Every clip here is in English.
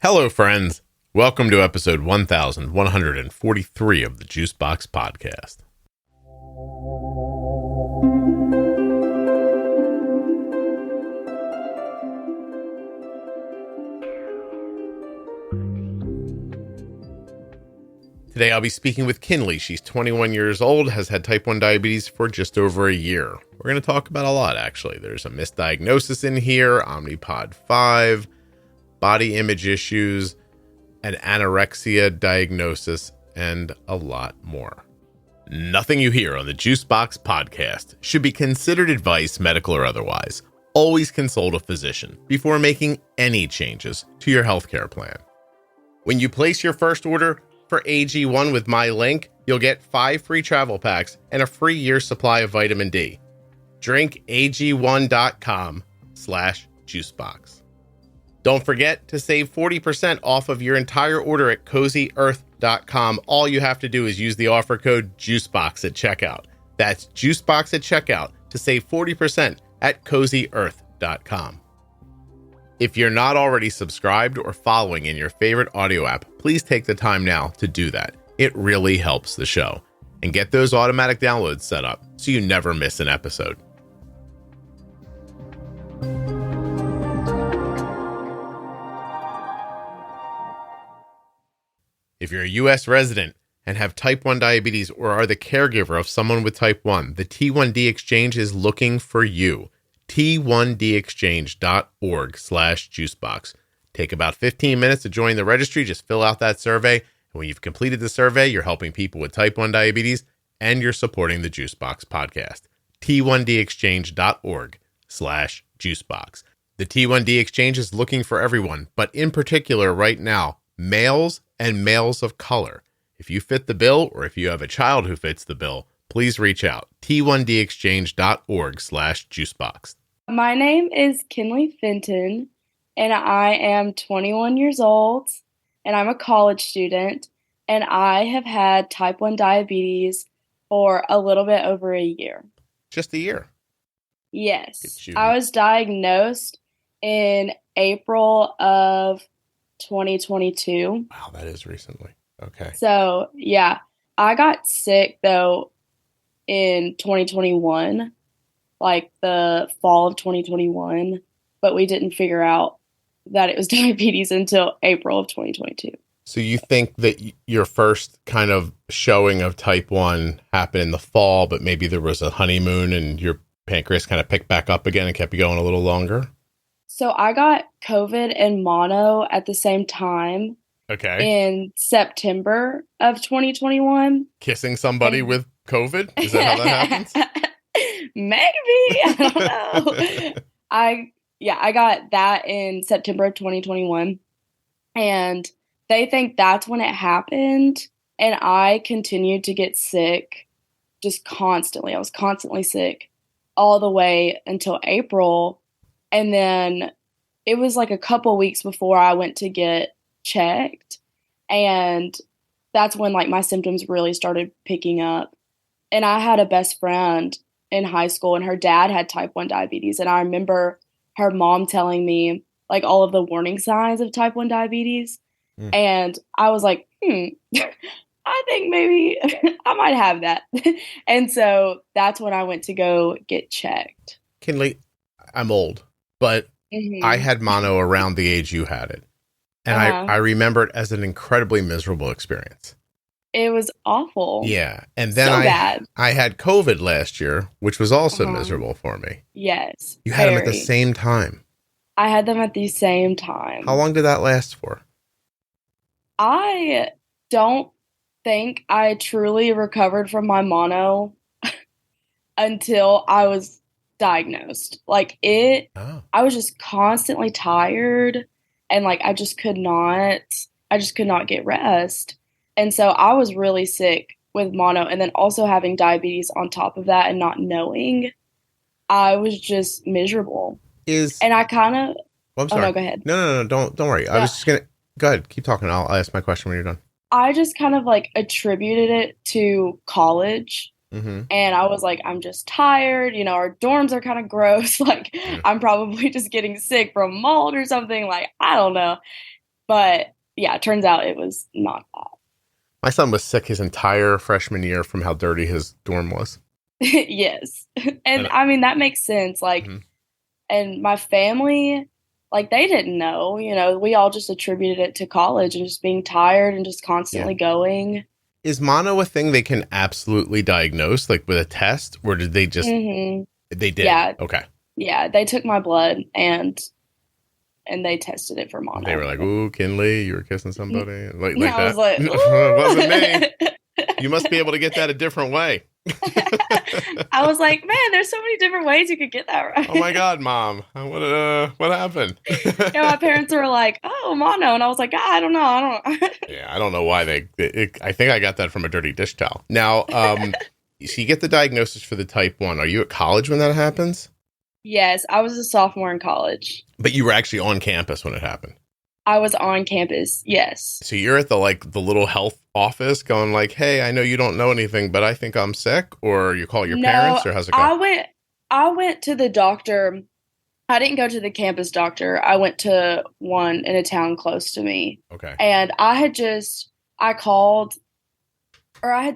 Hello, friends. Welcome to episode 1143 of the Juicebox Podcast. Today I'll be speaking with Kinlee. She's 21 years old, has had type 1 diabetes for just over a year. We're going to talk about a lot, actually. There's a misdiagnosis in here, Omnipod 5, body image issues, an anorexia diagnosis, and a lot more. Nothing you hear on the Juicebox Podcast should be considered advice, medical or otherwise. Always consult a physician before making any changes to your healthcare plan. When you place your first order for AG1 with my link, you'll get 5 free travel packs and a free year's supply of vitamin D. Drink ag1.com/juicebox. Don't forget to save 40% off of your entire order at CozyEarth.com. All you have to do is use the offer code JUICEBOX at checkout. That's JUICEBOX at checkout to save 40% at CozyEarth.com. If you're not already subscribed or following in your favorite audio app, please take the time now to do that. It really helps the show. And get those automatic downloads set up so you never miss an episode. If you're a U.S. resident and have type 1 diabetes or are the caregiver of someone with type 1, the T1D Exchange is looking for you. T1dexchange.org/juicebox. Take about 15 minutes to join the registry. Just fill out that survey. And when you've completed the survey, you're helping people with type 1 diabetes and you're supporting the Juicebox Podcast. T1dexchange.org/juicebox. The T1D Exchange is looking for everyone, but in particular right now, males and males of color. If you fit the bill or if you have a child who fits the bill, please reach out. T1dexchange.org/juicebox. My name is Kinlee Fenton, and I am 21 years old, and I'm a college student, and I have had type 1 diabetes for a little bit over a year. Just a year? Yes. I was diagnosed in April of 2022. Wow, that is recently. Okay. So, yeah. I got sick, though, in 2021, like the fall of 2021, but we didn't figure out that it was diabetes until April of 2022. So you think that your first kind of showing of type 1 happened in the fall, but maybe there was a honeymoon and your pancreas kind of picked back up again and kept you going a little longer? So I got COVID and mono at the same time. Okay. In September of 2021. Kissing somebody with COVID? Is that how that happens? Maybe. I don't know. I got that in September of 2021. And they think that's when it happened. And I continued to get sick just constantly. I was constantly sick all the way until April. And then it was like a couple weeks before I went to get checked. And that's when like my symptoms really started picking up. And I had a best friend in high school, and her dad had type 1 diabetes. And I remember her mom telling me like all of the warning signs of type 1 diabetes. And I was like, I think maybe I might have that. And so that's when I went to go get checked. Kinlee, I'm old, but I had mono around the age you had it. And I remember it as an incredibly miserable experience. It was awful. Yeah. And then I had COVID last year, which was also miserable for me. Yes. You had them at the same time. I had them at the same time. How long did that last for? I don't think I truly recovered from my mono until I was diagnosed. Like I was just constantly tired, and like I just could not get rest. And so I was really sick with mono, and then also having diabetes on top of that and not knowing, I was just miserable. And I kind of... Well, I'm sorry. Oh, no, go ahead. No, don't worry. Yeah. I was just going to... Go ahead. Keep talking. I'll ask my question when you're done. I just kind of like attributed it to college. Mm-hmm. And I was like, I'm just tired. You know, our dorms are kind of gross. Like, I'm probably just getting sick from mold or something. Like, I don't know. But yeah, it turns out it was not My son was sick his entire freshman year from how dirty his dorm was. that. Yes. And I mean, that makes sense. Like, Mhm. and my family, like, they didn't know, we all just attributed it to college and just being tired and just constantly going. Is mono a thing they can absolutely diagnose, like with a test, or did they just, they did? Yeah. Okay. Yeah, they took my blood and they tested it for mono. They were like, ooh, Kinlee, you were kissing somebody. Like I that. was like, It wasn't me. You must be able to get that a different way. I was like, man, there's so many different ways you could get that right. Oh my God, Mom. What happened? Yeah, my parents were like, oh, mono. And I was like, I don't know. Yeah, I don't know why I think I got that from a dirty dish towel. Now, so you get the diagnosis for the type 1. Are you at college when that happens? Yes, I was a sophomore in college. But you were actually on campus when it happened. I was on campus, yes. So you're at the little health office going like, hey, I know you don't know anything, but I think I'm sick, or you call your parents, or how's it go? I went to the doctor. I didn't go to the campus doctor. I went to one in a town close to me. Okay. And I had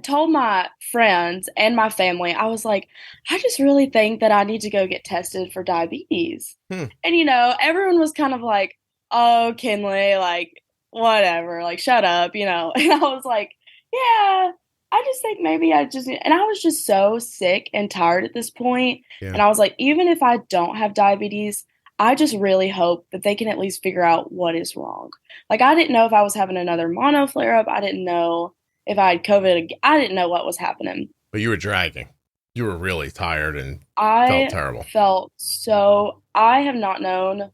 told my friends and my family, I was like, I just really think that I need to go get tested for diabetes. And, everyone was kind of like, oh, Kinlee, like, whatever, like, shut up, And I was like, yeah, I just think maybe and I was just so sick and tired at this point. Yeah. And I was like, even if I don't have diabetes, I just really hope that they can at least figure out what is wrong. Like, I didn't know if I was having another mono flare up. I didn't know if I had COVID. I didn't know what was happening. But you were dragging. You were really tired and felt terrible. I have not known.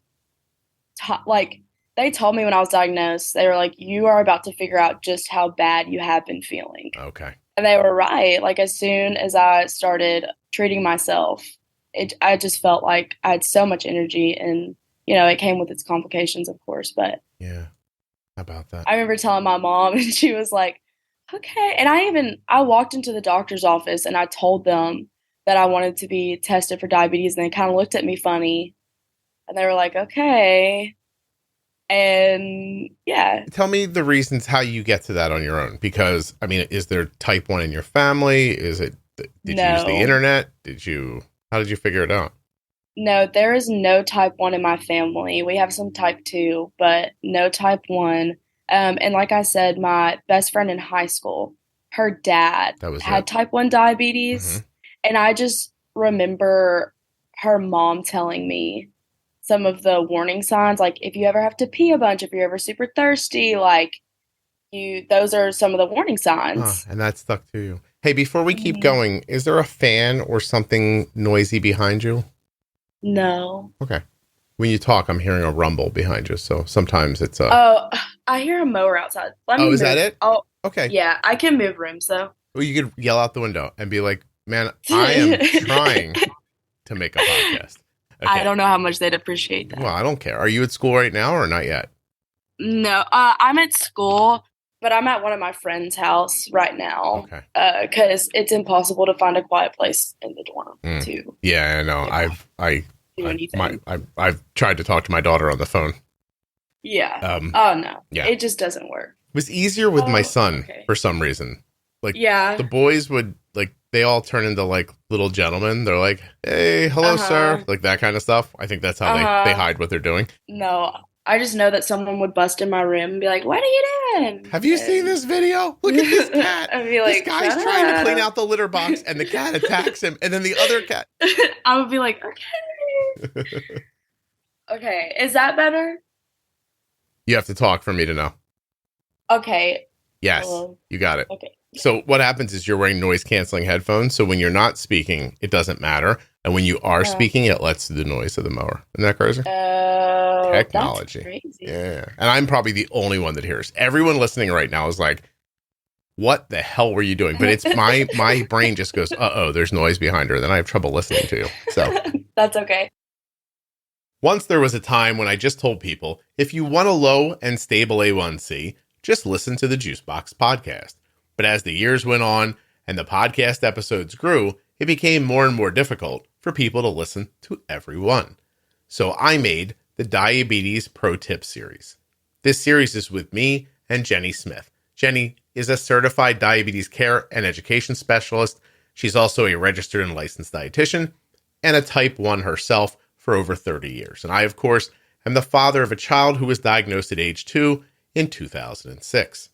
They told me when I was diagnosed, they were like, you are about to figure out just how bad you have been feeling. Okay. And they were right. Like, as soon as I started treating myself, I just felt like I had so much energy, and, it came with its complications, of course. But yeah, how about that? I remember telling my mom, and she was like, okay. And I walked into the doctor's office and I told them that I wanted to be tested for diabetes, and they kind of looked at me funny, and they were like, okay. And yeah. Tell me the reasons how you get to that on your own, because I mean, is there type 1 in your family? Is it, did you use the internet? How did you figure it out? No, there is no type 1 in my family. We have some type 2, but no type 1. And like I said, my best friend in high school, her dad had type 1 diabetes. Mm-hmm. And I just remember her mom telling me some of the warning signs, like if you ever have to pee a bunch, if you're ever super thirsty, those are some of the warning signs. And that stuck to you. Hey, before we keep going, is there a fan or something noisy behind you? No. Okay. When you talk, I'm hearing a rumble behind you, so sometimes it's Oh, I hear a mower outside. Is that it? Oh, okay. Yeah, I can move rooms, though. Well, you could yell out the window and be like, man, I am trying to make a podcast. Okay. I don't know how much they'd appreciate that. Well, I don't care. Are you at school right now or not yet? No, I'm at school, but I'm at one of my friend's house right now. Okay. Because it's impossible to find a quiet place in the dorm to. Yeah, I know. I've tried to talk to my daughter on the phone. Yeah. Oh no. Yeah. It just doesn't work. It was easier with my son for some reason. The boys would they all turn into little gentlemen. They're like, hey, hello, sir. Like that kind of stuff. I think that's how they hide what they're doing. No, I just know that someone would bust in my room and be like, what are you doing? Have you seen this video? Look at this cat. I'd be like, this guy's trying to clean out the litter box and the cat attacks him. And then the other cat. I would be like, okay. Okay. Is that better? You have to talk for me to know. Okay. Yes. You got it. Okay. So what happens is you're wearing noise canceling headphones. So when you're not speaking, it doesn't matter. And when you are speaking, it lets through the noise of the mower. Isn't that crazy? Technology. That's crazy. Yeah. And I'm probably the only one that hears. Everyone listening right now is like, what the hell were you doing? But it's my brain just goes, there's noise behind her. Then I have trouble listening to you. So that's okay. Once there was a time when I just told people, if you want a low and stable A1C, just listen to the Juicebox Podcast. But as the years went on and the podcast episodes grew, it became more and more difficult for people to listen to every one. So I made the Diabetes Pro Tip series. This series is with me and Jenny Smith. Jenny is a certified diabetes care and education specialist. She's also a registered and licensed dietitian and a type 1 herself for over 30 years. And I, of course, am the father of a child who was diagnosed at age 2 in 2006.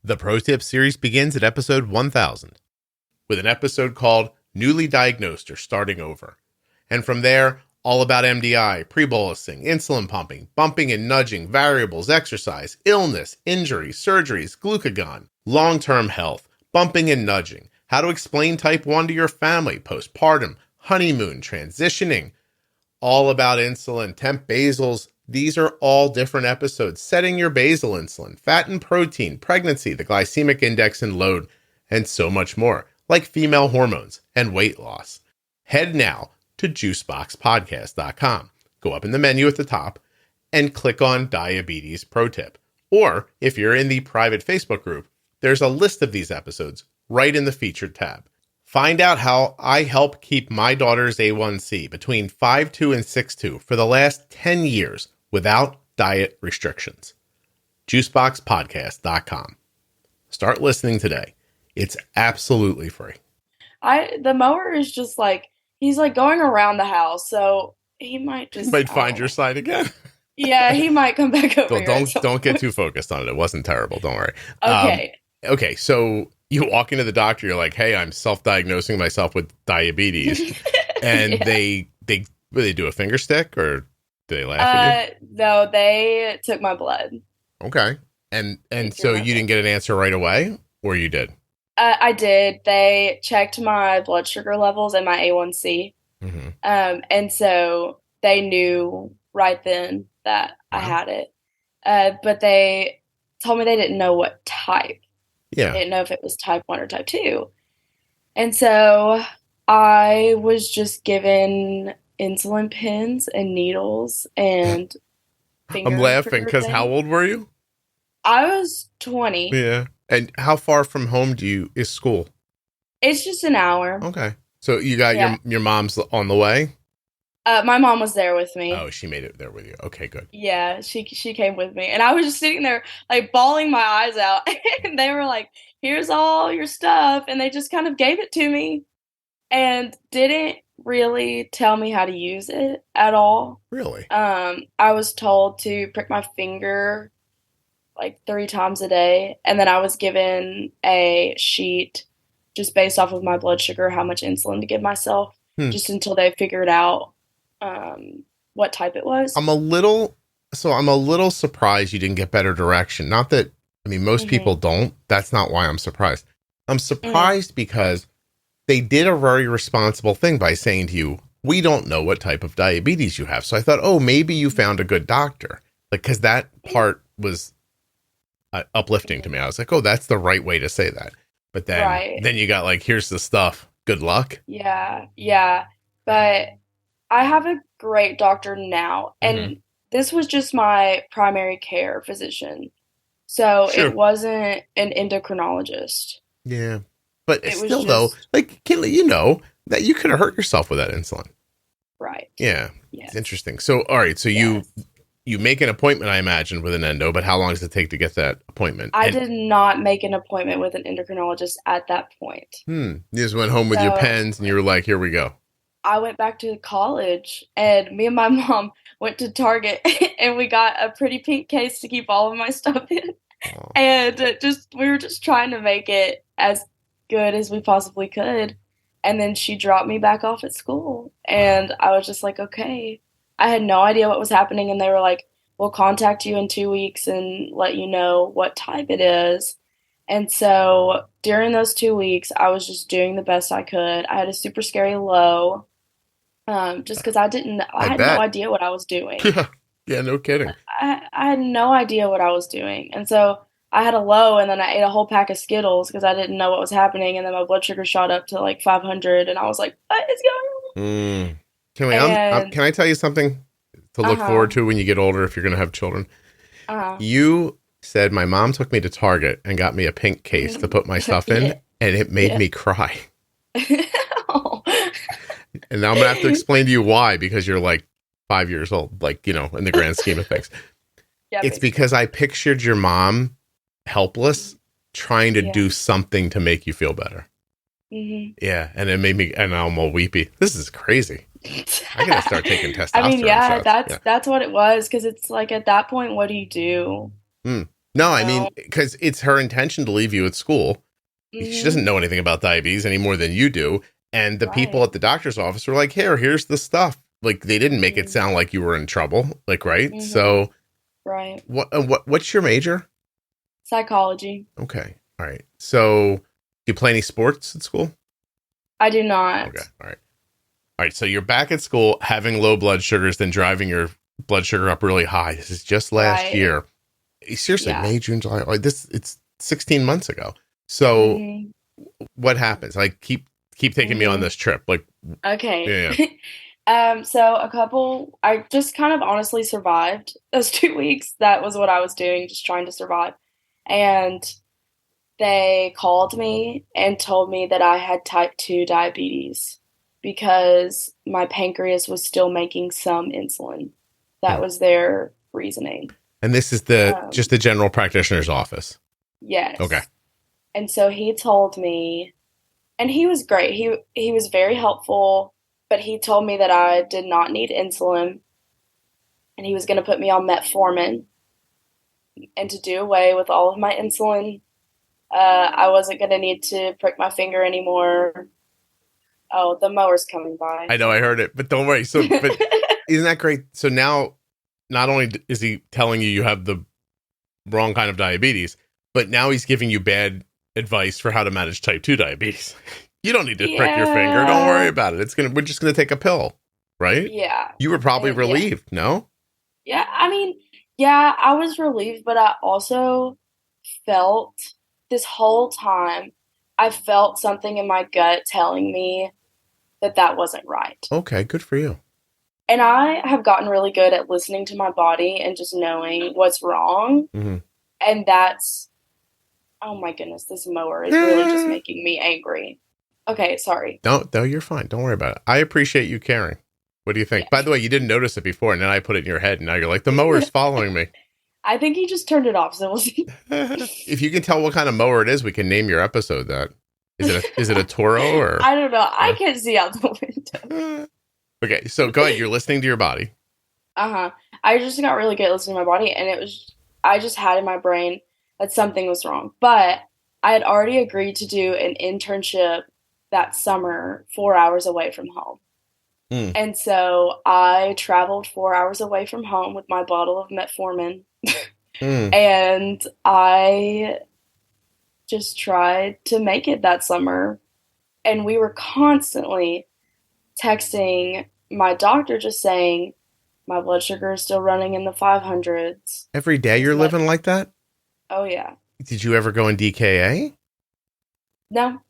The Pro Tip series begins at episode 1000 with an episode called Newly Diagnosed or Starting Over. And from there, all about MDI, pre-bolusing, insulin pumping, bumping and nudging, variables, exercise, illness, injuries, surgeries, glucagon, long-term health, bumping and nudging, how to explain type 1 to your family, postpartum, honeymoon, transitioning, all about insulin, temp basals. These are all different episodes. Setting your basal insulin, fat and protein, pregnancy, the glycemic index and load, and so much more, like female hormones and weight loss. Head now to juiceboxpodcast.com. Go up in the menu at the top and click on Diabetes Pro Tip. Or if you're in the private Facebook group, there's a list of these episodes right in the featured tab. Find out how I help keep my daughter's A1C between 5.2 and 6.2 for the last 10 years without diet restrictions. Juiceboxpodcast.com. Start listening today. It's absolutely free. The mower is just like, he's like going around the house, so he might just... You might find your side again. Yeah, he might come back over here. Don't get too focused on it. It wasn't terrible. Don't worry. Okay. Okay, so you walk into the doctor, you're like, hey, I'm self-diagnosing myself with diabetes. And Yeah. they do a finger stick or do they laugh at you? No, they took my blood. Okay. And so you didn't get an answer right away, or you did? I did. They checked my blood sugar levels and my A1C. Mm-hmm. And so they knew right then that I had it. But they told me they didn't know what type. Yeah. They didn't know if it was type 1 or type 2. And so I was just given insulin pens and needles and finger I'm laughing because things. how old were you? I was 20. Yeah. And how far from home is school? It's just an hour. Okay. So you got your mom's on the way? My mom was there with me. Oh, she made it there with you. Okay, good. Yeah, she came with me. And I was just sitting there, like, bawling my eyes out. And they were like, here's all your stuff. And they just kind of gave it to me and didn't really tell me how to use it at all. Really? I was told to prick my finger like 3 times a day. And then I was given a sheet just based off of my blood sugar, how much insulin to give myself, just until they figured out what type it was. I'm a little surprised you didn't get better direction. Not that, I mean, most people don't. That's not why I'm surprised. I'm surprised because they did a very responsible thing by saying to you, we don't know what type of diabetes you have. So I thought, oh, maybe you found a good doctor. Like, because that part was uplifting to me. I was like, oh, that's the right way to say that. But then you got like, here's the stuff. Good luck. Yeah. But I have a great doctor now. And this was just my primary care physician. So it wasn't an endocrinologist. Yeah. But it's still, though, like, Kinlee, you know that you could have hurt yourself with that insulin. Right. Yeah. Yes. It's interesting. So, all right. So you make an appointment, I imagine, with an endo, but how long does it take to get that appointment? I did not make an appointment with an endocrinologist at that point. You just went home with your pens and you were like, here we go. I went back to college and me and my mom went to Target and we got a pretty pink case to keep all of my stuff in. Oh. And we were just trying to make it as good as we possibly could. And then she dropped me back off at school and I was just like, okay. I had no idea what was happening, and they were like, we'll contact you in 2 weeks and let you know what type it is. And so during those 2 weeks, I was just doing the best I could. I had a super scary low, just because I had no idea what I was doing. Yeah, no kidding. I had no idea what I was doing. And so I had a low, and then I ate a whole pack of Skittles because I didn't know what was happening, and then my blood sugar shot up to like 500, and I was like, what is going on? Can I tell you something to look forward to when you get older if you're going to have children? You said my mom took me to Target and got me a pink case to put my stuff in, and it made me cry. And now I'm going to have to explain to you why, because you're like 5 years old, like, you know, in the grand scheme of things. Yeah, It's basically. because I pictured your mom helpless, trying to Yeah. do something to make you feel better. Mm-hmm. Yeah, and it made me, and I'm all weepy. This is crazy. I gotta start taking testosterone I mean, yeah, shots. Yeah. that's what it was, because it's like at that point, what do you do? No, I No. mean, because it's her intention to leave you at school. She Mm-hmm. doesn't know anything about diabetes any more than you do. And the people Right. at the doctor's office were like, here's the stuff. Like, they didn't make it Mm-hmm. sound like you were in trouble. Like, right? Mm-hmm. So Right. what's your major? Psychology. Okay. All right. So do you play any sports at school? I do not. Okay. All right. All right. So you're back at school having low blood sugars, then driving your blood sugar up really high. This is just last Right. year. Seriously, Yeah. May, June, July. Like it's 16 months ago. So Mhm. what happens? Like keep taking me on Mhm. this trip. Like, Okay. yeah. So I just kind of honestly survived those 2 weeks. That was what I was doing, just trying to survive. And they called me and told me that I had type 2 diabetes because my pancreas was still making some insulin. That was their reasoning. And this is just the general practitioner's office. Yes. Okay. And so he told me, and he was great. He was very helpful, but he told me that I did not need insulin, and he was going to put me on metformin and to do away with all of my insulin. I wasn't going to need to prick my finger anymore. Oh, the mower's coming by. I know, I heard it, but don't worry. So, but isn't that great? So now, not only is he telling you have the wrong kind of diabetes, but now he's giving you bad advice for how to manage type 2 diabetes. You don't need to prick your finger. Don't worry about it. We're just gonna take a pill, right? Yeah. You were probably relieved, no? Yeah, I mean, yeah, I was relieved, but I also felt this whole time, I felt something in my gut telling me that wasn't right. Okay, good for you. And I have gotten really good at listening to my body and just knowing what's wrong. Mm-hmm. And that's, oh my goodness, this mower is really just making me angry. Okay, sorry. No, you're fine. Don't worry about it. I appreciate you caring. What do you think? Yeah. By the way, you didn't notice it before, and then I put it in your head, and now you're like, the mower's following me. I think he just turned it off, so we'll see. If you can tell what kind of mower it is, we can name your episode that. Is it a Toro or? I don't know. I can't see out the window. Okay, so go ahead. You're listening to your body. I just got really good at listening to my body, and I just had in my brain that something was wrong. But I had already agreed to do an internship that summer 4 hours away from home. And so I traveled 4 hours away from home with my bottle of metformin. And I just tried to make it that summer. And we were constantly texting my doctor just saying, my blood sugar is still running in the 500s. Every day you're living like that? Oh, yeah. Did you ever go in DKA? No.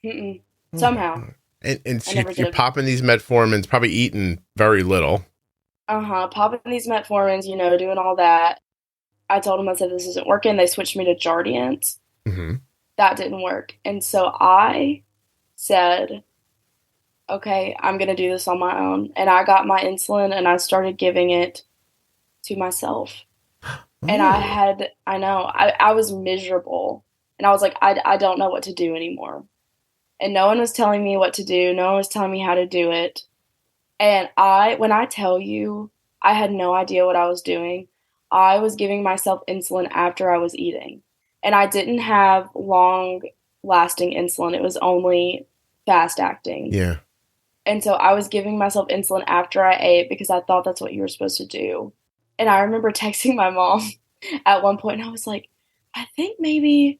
Mm-mm. Somehow. And so you're popping these metformins, probably eating very little. Popping these metformins, doing all that. I told them, I said, this isn't working. They switched me to Jardiance. Mm-hmm. That didn't work. And so I said, okay, I'm going to do this on my own. And I got my insulin and I started giving it to myself. And I was miserable. And I was like, I don't know what to do anymore. And no one was telling me what to do. No one was telling me how to do it. And when I tell you, I had no idea what I was doing. I was giving myself insulin after I was eating. And I didn't have long-lasting insulin. It was only fast-acting. Yeah. And so I was giving myself insulin after I ate because I thought that's what you were supposed to do. And I remember texting my mom at one point, and I was like, I think maybe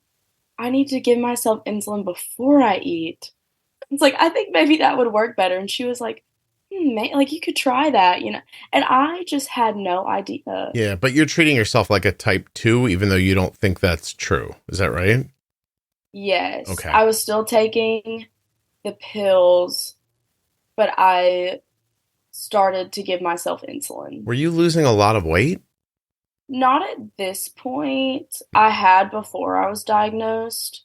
I need to give myself insulin before I eat. It's like, I think maybe that would work better. And she was like, you could try that, And I just had no idea. Yeah, but you're treating yourself like a type 2, even though you don't think that's true. Is that right? Yes. Okay. I was still taking the pills, but I started to give myself insulin. Were you losing a lot of weight? Not at this point. I had before I was diagnosed,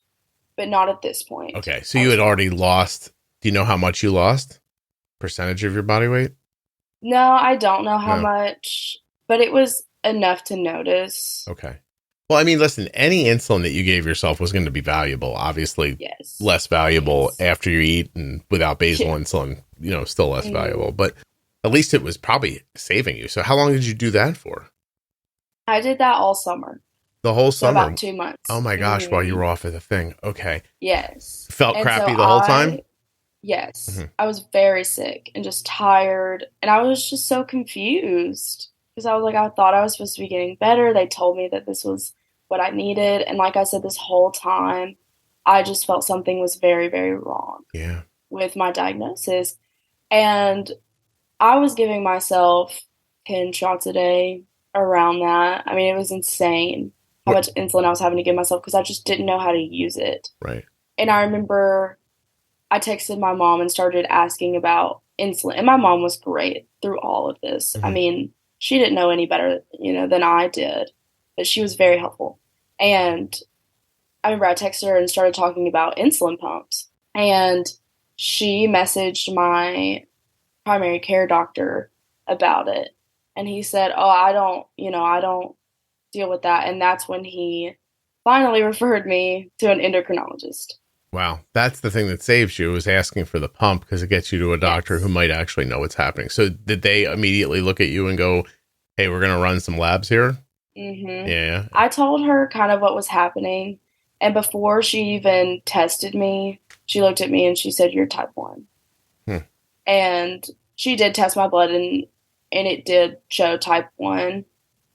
but not at this point. Okay, so you had already lost. Do you know how much you lost? Percentage of your body weight? No, I don't know how much, but it was enough to notice. Okay. Well, I mean, listen, any insulin that you gave yourself was going to be valuable. Obviously, Yes. less valuable after you eat, and without basal Yeah. insulin, still less valuable. But at least it was probably saving you. So how long did you do that for? I did that all summer. The whole So summer? about 2 months. Oh my gosh, while you were off of the thing. Okay. Yes. Felt And crappy so the whole time? Yes. I was very sick and just tired. And I was just so confused because I was like, I thought I was supposed to be getting better. They told me that this was what I needed. And like I said, this whole time, I just felt something was very, very wrong with my diagnosis. And I was giving myself 10 shots a day, around that. I mean, it was insane how much insulin I was having to give myself because I just didn't know how to use it. Right. And I remember I texted my mom and started asking about insulin. And my mom was great through all of this. I mean, she didn't know any better, than I did, but she was very helpful. And I remember I texted her and started talking about insulin pumps. And she messaged my primary care doctor about it. And he said, oh, I don't deal with that. And that's when he finally referred me to an endocrinologist. Wow. That's the thing that saves you, is asking for the pump, because it gets you to a doctor who might actually know what's happening. So did they immediately look at you and go, hey, we're going to run some labs here? Yeah. I told her kind of what was happening. And before she even tested me, she looked at me and she said, you're type 1. And she did test my blood and it did show type 1.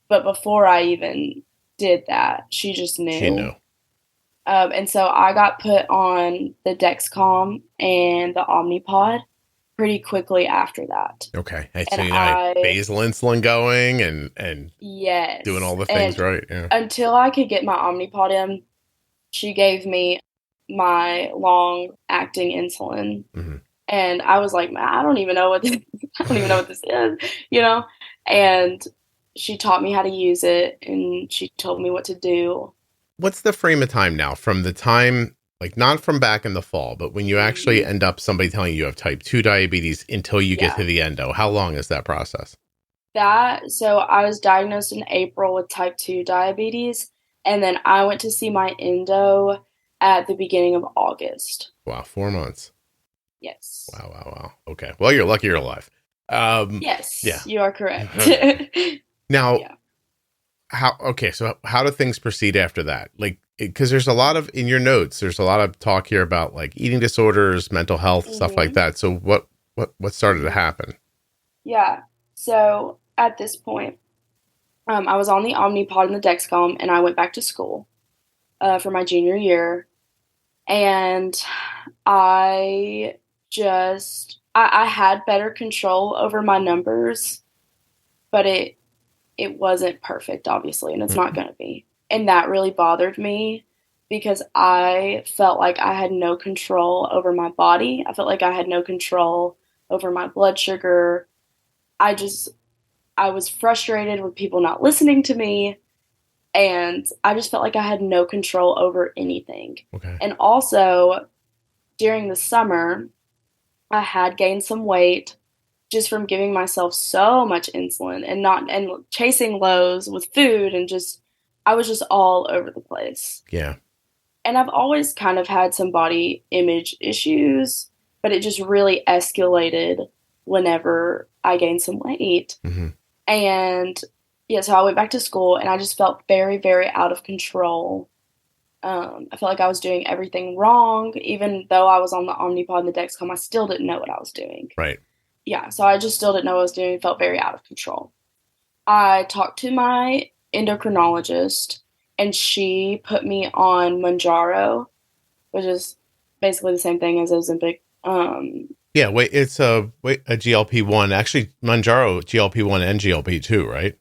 But before I even did that, she just knew. She knew. And so I got put on the Dexcom and the Omnipod pretty quickly after that. Okay. So you had basal insulin going and yes, doing all the things right. Yeah. Until I could get my Omnipod in, she gave me my long-acting insulin. And I was like, man, I don't even know what this is, And she taught me how to use it, and she told me what to do. What's the frame of time now from the time, like not from back in the fall, but when you actually end up somebody telling you have type 2 diabetes until you get to the endo? How long is that process? So I was diagnosed in April with type 2 diabetes, and then I went to see my endo at the beginning of August. Wow, 4 months. Yes. Wow. Okay. Well, you're lucky you're alive. Yes. Yeah. You are correct. Now, so how do things proceed after that? Like, because there's a lot of, in your notes, there's a lot of talk here about like eating disorders, mental health, stuff like that. So what started to happen? Yeah. So at this point, I was on the Omnipod and the Dexcom, and I went back to school for my junior year. And I had better control over my numbers, but it wasn't perfect, obviously, and it's not going to be. And that really bothered me because I felt like I had no control over my body. I felt like I had no control over my blood sugar. I was frustrated with people not listening to me. And I just felt like I had no control over anything. Okay. And also, during the summer, I had gained some weight just from giving myself so much insulin and chasing lows with food, and I was just all over the place. Yeah. And I've always kind of had some body image issues, but it just really escalated whenever I gained some weight. And so I went back to school, and I just felt very, very out of control. I felt like I was doing everything wrong. Even though I was on the Omnipod and the Dexcom, I still didn't know what I was doing. Right. Yeah, so I just still didn't know what I was doing. Felt very out of control. I talked to my endocrinologist, and she put me on Mounjaro, which is basically the same thing as Ozempic. Yeah, it's a GLP-1. Actually, Mounjaro, GLP-1 and GLP-2, right?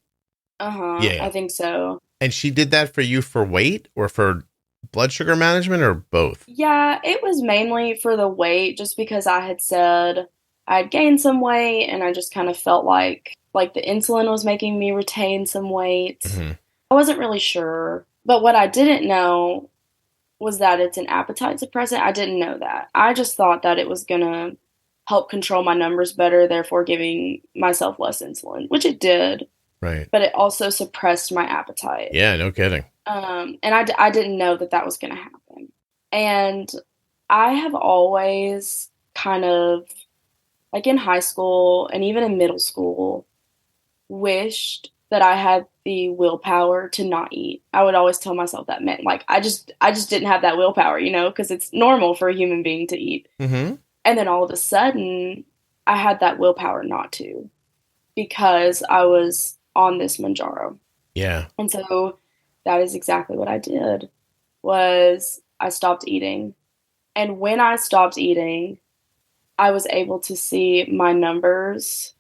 Yeah. I think so. And she did that for you for weight or for blood sugar management, or both? Yeah, it was mainly for the weight, just because I had said I had gained some weight, and I just kind of felt like the insulin was making me retain some weight. I wasn't really sure. But what I didn't know was that it's an appetite suppressant. I didn't know that. I just thought that it was going to help control my numbers better, therefore giving myself less insulin, which it did. Right. but it also suppressed my appetite. Yeah, no kidding. And I didn't know that was going to happen. And I have always kind of, like in high school and even in middle school, wished that I had the willpower to not eat. I would always tell myself that meant like I just didn't have that willpower, because it's normal for a human being to eat. Mm-hmm. And then all of a sudden, I had that willpower not to, because I was on this Mounjaro. Yeah. And so that is exactly what I did, was I stopped eating. And when I stopped eating, I was able to see my numbers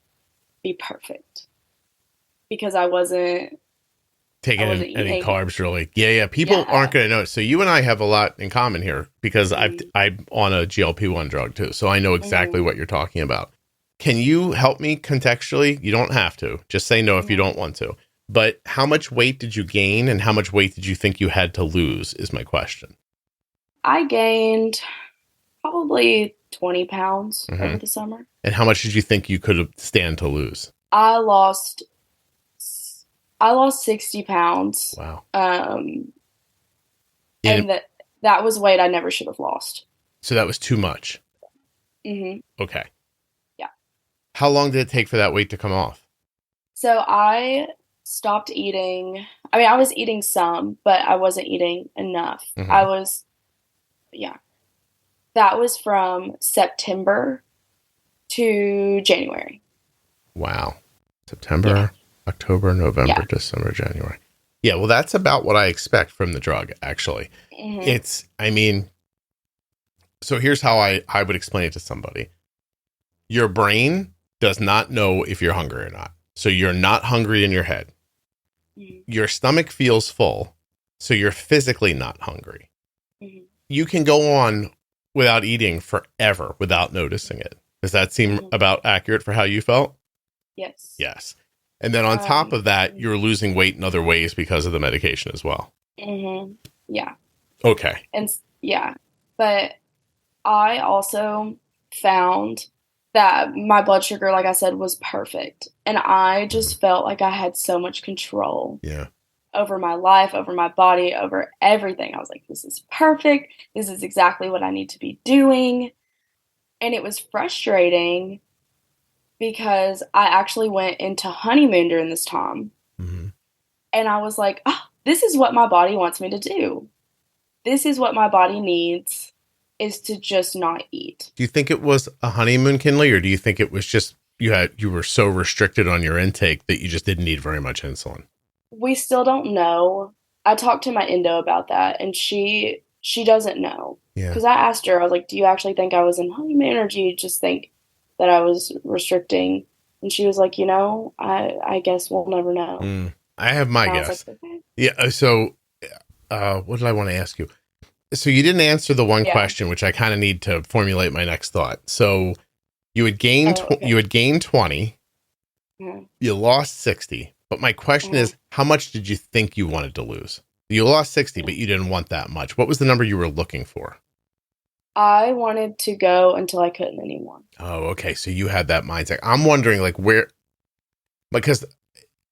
be perfect, because I wasn't taking any eating carbs really. Yeah. People aren't going to know. So you and I have a lot in common here, because I'm on a GLP-1 drug too. So I know exactly what you're talking about. Can you help me contextually? You don't have to. Just say no if you don't want to. But how much weight did you gain and how much weight did you think you had to lose is my question. I gained probably 20 pounds over the summer. And how much did you think you could stand to lose? I lost 60 pounds. Wow. And that was weight I never should have lost. So that was too much. Mm-hmm. Okay. Yeah. How long did it take for that weight to come off? So I stopped eating. I mean, I was eating some, but I wasn't eating enough. That was from September to January. Wow. September, October, November, December, January. Yeah, well, that's about what I expect from the drug, actually. Mm-hmm. So here's how I would explain it to somebody. Your brain does not know if you're hungry or not. So you're not hungry in your head. Mm-hmm. Your stomach feels full, so you're physically not hungry. Mm-hmm. You can go on without eating forever without noticing it. Does that seem about accurate for how you felt? Yes. Yes. And then on top of that, you're losing weight in other ways because of the medication as well. Mm-hmm. Yeah. Okay. And but I also found that my blood sugar, like I said, was perfect. And I just felt like I had so much control over my life, over my body, over everything. I was like, this is perfect. This is exactly what I need to be doing. And it was frustrating because I actually went into honeymoon during this time. Mm-hmm. And I was like, oh, this is what my body wants me to do. This is what my body needs, is to just not eat. Do you think it was a honeymoon, Kinlee, or do you think it was just you were so restricted on your intake that you just didn't need very much insulin? We still don't know. I talked to my endo about that, and she doesn't know. Yeah. Because I asked her, I was like, do you actually think I was in honeymoon, or do you just think that I was restricting? And she was like, I guess we'll never know. I have my guess. Like, okay. Yeah. So what did I want to ask you? So you didn't answer the one question, which I kind of need to formulate my next thought. So you had gained, you had gained 20, you lost 60. But my question is, how much did you think you wanted to lose? You lost 60, but you didn't want that much. What was the number you were looking for? I wanted to go until I couldn't anymore. Oh, okay. So you had that mindset. I'm wondering because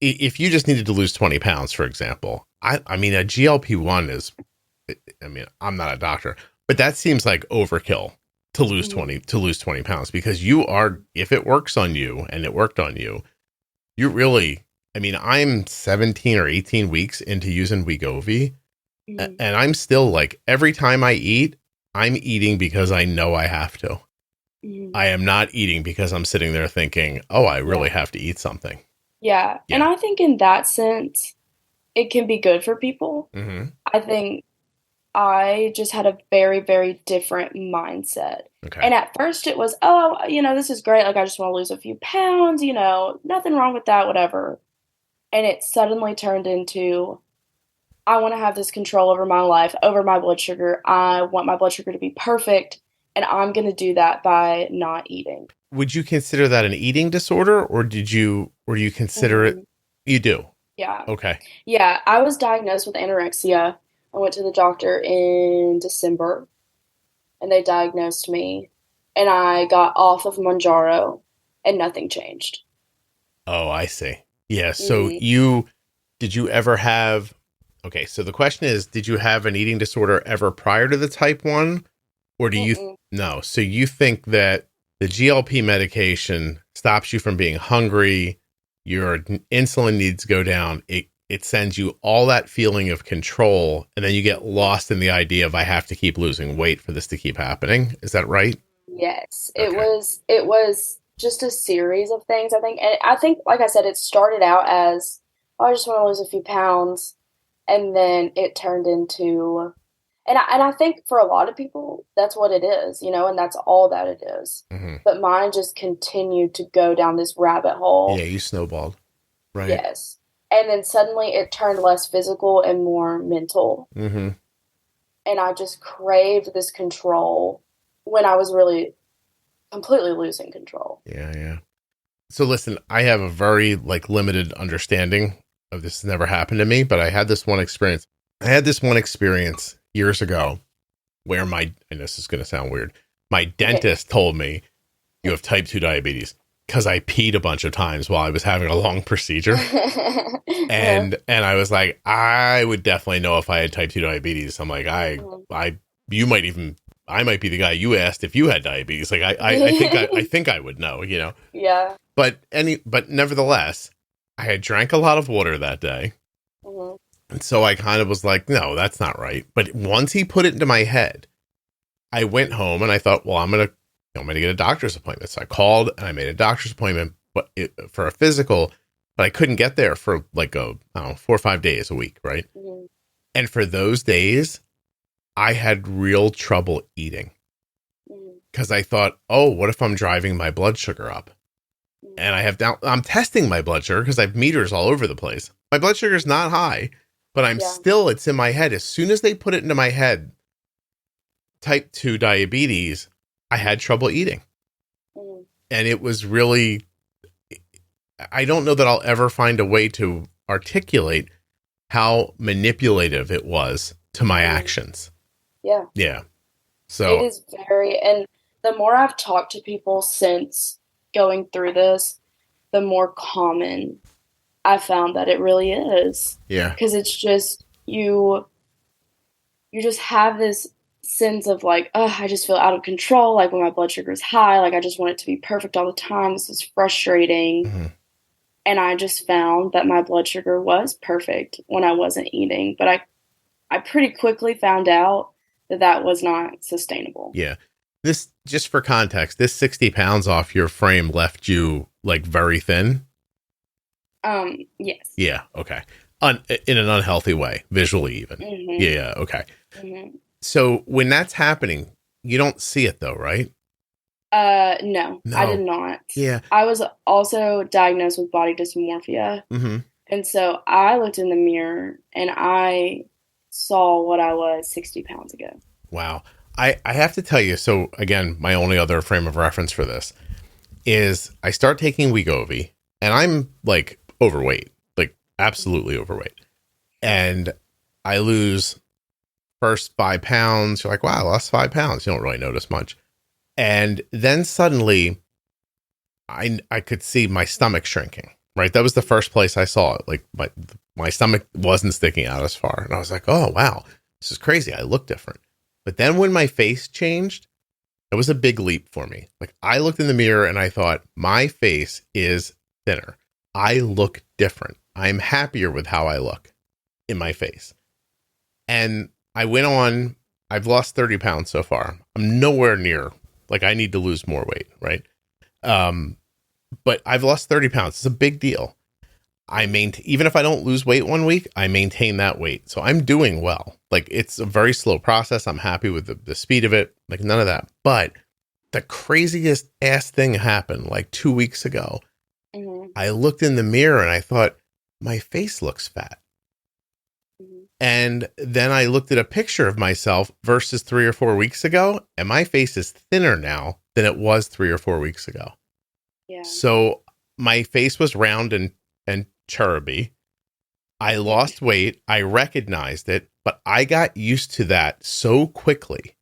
if you just needed to lose 20 pounds, for example, I mean, a GLP-1 is, I'm not a doctor, but that seems like overkill to lose 20 pounds, because if it works on you, and it worked on you, you really, I'm 17 or 18 weeks into using Wegovy, and I'm still like, every time I eat, I'm eating because I know I have to. I am not eating because I'm sitting there thinking, oh, I really have to eat something. Yeah. And I think in that sense, it can be good for people. Mm-hmm. I think I just had a very, very different mindset. Okay. And at first it was, this is great. Like, I just want to lose a few pounds, nothing wrong with that, whatever. And it suddenly turned into, I want to have this control over my life, over my blood sugar. I want my blood sugar to be perfect. And I'm going to do that by not eating. Would you consider that an eating disorder, or do you consider it? You do? Yeah. Okay. Yeah. I was diagnosed with anorexia. I went to the doctor in December, and they diagnosed me, and I got off of Mounjaro, and nothing changed. Oh, I see. Yeah. So did you ever have, okay. So the question is, did you have an eating disorder ever prior to the type 1? Or do you, no. So you think that the GLP medication stops you from being hungry, your insulin needs to go down. It sends you all that feeling of control, and then you get lost in the idea of I have to keep losing weight for this to keep happening. Is that right? Yes. Okay. It was just a series of things, I think. And I think, like I said, it started out as, oh, I just want to lose a few pounds. And then it turned into, and I think for a lot of people, that's what it is, and that's all that it is. Mm-hmm. But mine just continued to go down this rabbit hole. Yeah, you snowballed. Right. Yes. And then suddenly it turned less physical and more mental. Mm-hmm. And I just craved this control when I was really completely losing control. Yeah. So listen, I have a very limited understanding of this. Has never happened to me, but I had this one experience. Years ago where and this is going to sound weird, my dentist told me you have type 2 diabetes because I peed a bunch of times while I was having a long procedure. and I was like, I would definitely know if I had type 2 diabetes. I'm like, I might be the guy you asked if you had diabetes. I think I would know, Yeah. But nevertheless, I had drank a lot of water that day. Mm-hmm. And so I kind of was like, no, that's not right. But once he put it into my head, I went home and I thought, well, I'm going to get a doctor's appointment. So I called and I made a doctor's appointment for a physical, but I couldn't get there for 4 or 5 days a week. Right. Mm-hmm. And for those days, I had real trouble eating because I thought, oh, what if I'm driving my blood sugar up? And I'm testing my blood sugar because I have meters all over the place. My blood sugar is not high, but it's in my head. As soon as they put it into my head, type 2 diabetes, I had trouble eating. And it was really, I don't know that I'll ever find a way to articulate how manipulative it was to my actions. Yeah. Yeah. So it is and the more I've talked to people since going through this, the more common I found that it really is. Yeah. Because it's just, you just have this sense of I just feel out of control. When my blood sugar is high, I just want it to be perfect all the time. This is frustrating. Mm-hmm. And I just found that my blood sugar was perfect when I wasn't eating. But I pretty quickly found out that was not sustainable. Yeah. This, just for context, this 60 pounds off your frame left you very thin? Yes. Yeah. Okay. In an unhealthy way, visually even. Mm-hmm. Yeah. Okay. Mm-hmm. So when that's happening, you don't see it though, right? No, I did not. Yeah. I was also diagnosed with body dysmorphia. Mm-hmm. And so I looked in the mirror and I saw what I was 60 pounds ago. Wow. I have to tell you, so again, my only other frame of reference for this is I start taking Wegovy and I'm overweight, absolutely overweight. And I lose first 5 pounds. You're like, wow, I lost 5 pounds. You don't really notice much. And then suddenly I could see my stomach shrinking, right? That was the first place I saw it. My stomach wasn't sticking out as far. And I was like, oh, wow, this is crazy. I look different. But then when my face changed, it was a big leap for me. I looked in the mirror and I thought, my face is thinner. I look different. I'm happier with how I look in my face. And I went on, I've lost 30 pounds so far. I'm nowhere near, I need to lose more weight, right? But I've lost 30 pounds. It's a big deal. Even if I don't lose weight 1 week, I maintain that weight. So I'm doing well. It's a very slow process. I'm happy with the speed of it. None of that. But the craziest ass thing happened 2 weeks ago. Mm-hmm. I looked in the mirror and I thought, my face looks fat. Mm-hmm. And then I looked at a picture of myself versus 3 or 4 weeks ago, and my face is thinner now than it was 3 or 4 weeks ago. Yeah. So my face was round and cheruby. I lost weight. I recognized it, but I got used to that so quickly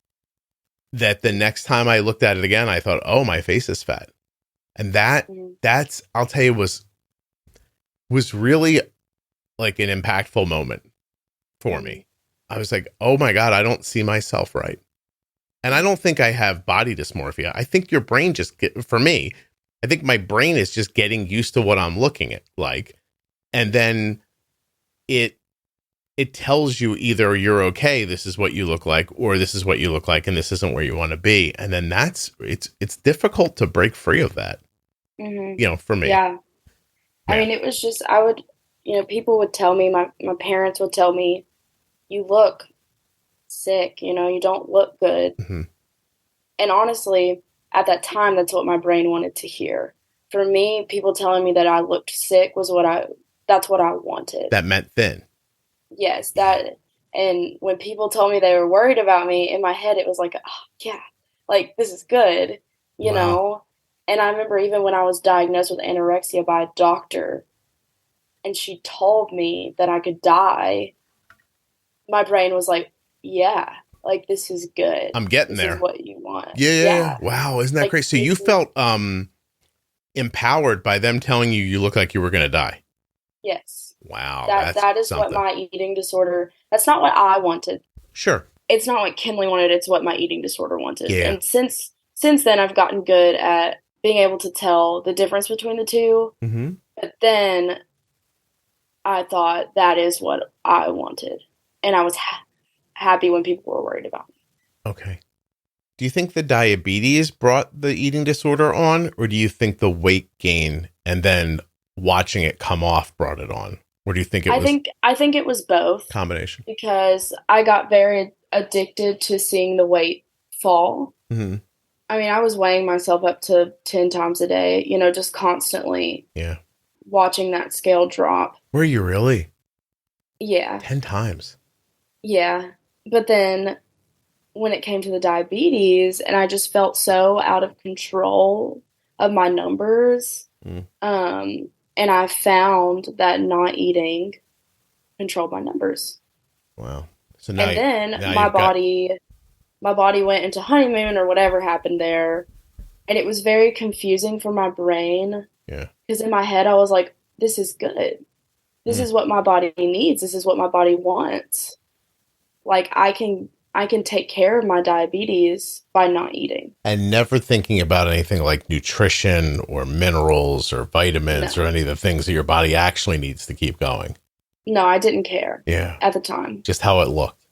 that the next time I looked at it again, I thought, oh, my face is fat. And that's, I'll tell you, was really like an impactful moment for me. I was like, oh my God, I don't see myself right. And I don't think I have body dysmorphia. I think your brain for me, I think my brain is just getting used to what I'm looking at like. And then it tells you either you're okay, this is what you look like, or this is what you look like, and this isn't where you want to be. And then it's difficult to break free of that, for me. Yeah. I mean, it was just, I would, people would tell me, my parents would tell me, you look sick, you don't look good. Mm-hmm. And honestly, at that time, that's what my brain wanted to hear. For me, people telling me that I looked sick that's what I wanted. That meant thin. Yes, that, and when people told me they were worried about me, in my head, it was like, oh, yeah, like, this is good, you know? And I remember even when I was diagnosed with anorexia by a doctor, and she told me that I could die, my brain was like, yeah, like, this is good. I'm getting there. This is what you want. Yeah. Wow, isn't that like, crazy? So you felt empowered by them telling you look like you were going to die? Yes. Wow. That is something. What my eating disorder, that's not what I wanted. Sure. It's not what Kinlee wanted, it's what my eating disorder wanted. Yeah. And since then, I've gotten good at being able to tell the difference between the two. Mm-hmm. But then I thought that is what I wanted. And I was happy when people were worried about me. Okay. Do you think the diabetes brought the eating disorder on, or do you think the weight gain and then watching it come off brought it on? Or do you think I think it was both. Combination. Because I got very addicted to seeing the weight fall. Mm-hmm. I mean, I was weighing myself up to 10 times a day, just constantly. Yeah. Watching that scale drop. Were you really? Yeah. 10 times. Yeah. But then when it came to the diabetes, and I just felt so out of control of my numbers, and I found that not eating controlled my numbers. Wow. So now, and then my body went into honeymoon or whatever happened there. And it was very confusing for my brain. Yeah. Because in my head, I was like, this is good. This is what my body needs. This is what my body wants. Like, I can take care of my diabetes by not eating. And never thinking about anything like nutrition or minerals or vitamins or any of the things that your body actually needs to keep going. No, I didn't care. Yeah. At the time. Just how it looked.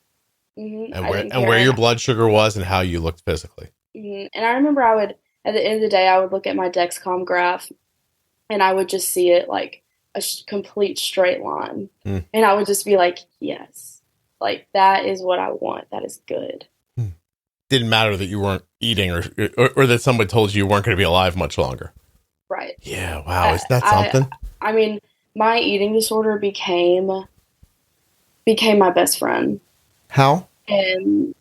Mm-hmm. And where your blood sugar was and how you looked physically. Mm-hmm. And I remember at the end of the day, I would look at my Dexcom graph and I would just see it like a complete straight line. And I would just be like, yes, like that is what I want. That is good. Didn't matter that you weren't eating or that someone told you weren't going to be alive much longer. Right. Yeah. Wow. Is that something? I mean, my eating disorder became my best friend. How? And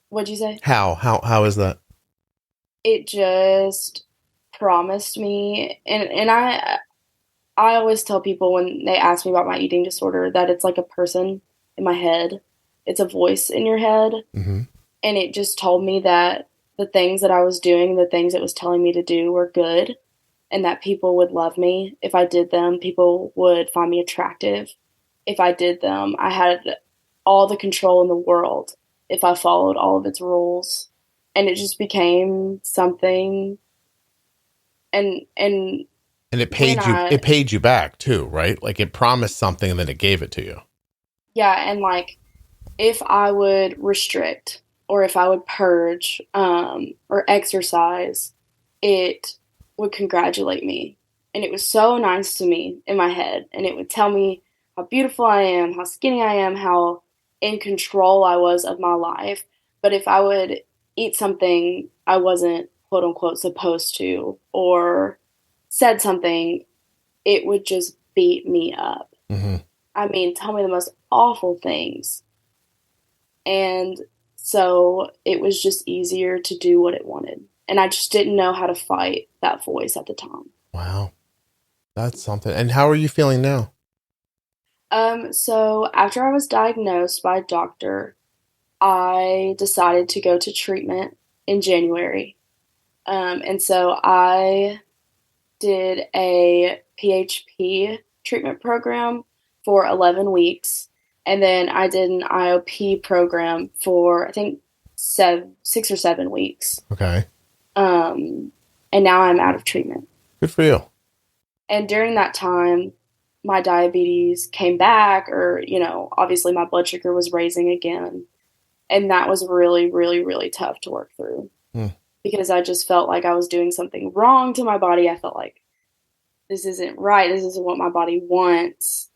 what'd you say? How is that? It just promised me, and I always tell people when they ask me about my eating disorder that it's like a person in my head. It's a voice in your head. Mm-hmm. And it just told me that the things that I was doing, the things it was telling me to do were good, and that people would love me if I did them. People would find me attractive if I did them. I had all the control in the world if I followed all of its rules. And it just became something. And it paid you back too, right? Like it promised something and then it gave it to you. Yeah, and like if I would restrict or if I would purge or exercise, it would congratulate me. And it was so nice to me in my head. And it would tell me how beautiful I am, how skinny I am, how in control I was of my life. But if I would eat something I wasn't, quote unquote, supposed to, or said something, it would just beat me up. Mm-hmm. I mean, tell me the most awful things. And so it was just easier to do what it wanted. And I just didn't know how to fight that voice at the time. Wow. That's something. And how are you feeling now? So after I was diagnosed by a doctor, I decided to go to treatment in January. And so I did a PHP treatment program for 11 weeks. And then I did an IOP program for, I think, 6 or 7 weeks. Okay. And now I'm out of treatment. Good for you. And during that time, my diabetes came back, or, obviously my blood sugar was raising again. And that was really, really, really tough to work through because I just felt like I was doing something wrong to my body. I felt like this isn't right. This isn't what my body wants.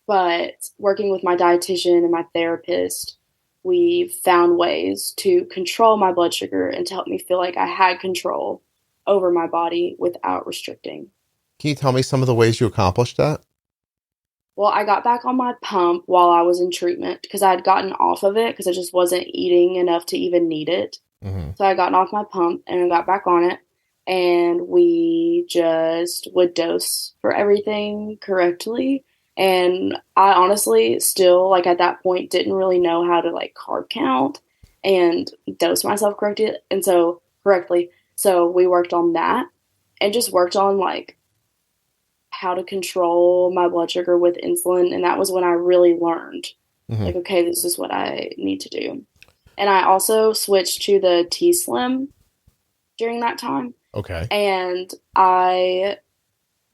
But working with my dietitian and my therapist, we found ways to control my blood sugar and to help me feel like I had control over my body without restricting. Can you tell me some of the ways you accomplished that? Well, I got back on my pump while I was in treatment because I had gotten off of it because I just wasn't eating enough to even need it. Mm-hmm. So I got off my pump and I got back on it. And we just would dose for everything correctly. And I honestly still, like at that point, didn't really know how to like carb count and dose myself correctly. So we worked on that and just worked on like how to control my blood sugar with insulin. And that was when I really learned, like, okay, this is what I need to do. And I also switched to the T-Slim during that time. Okay. And I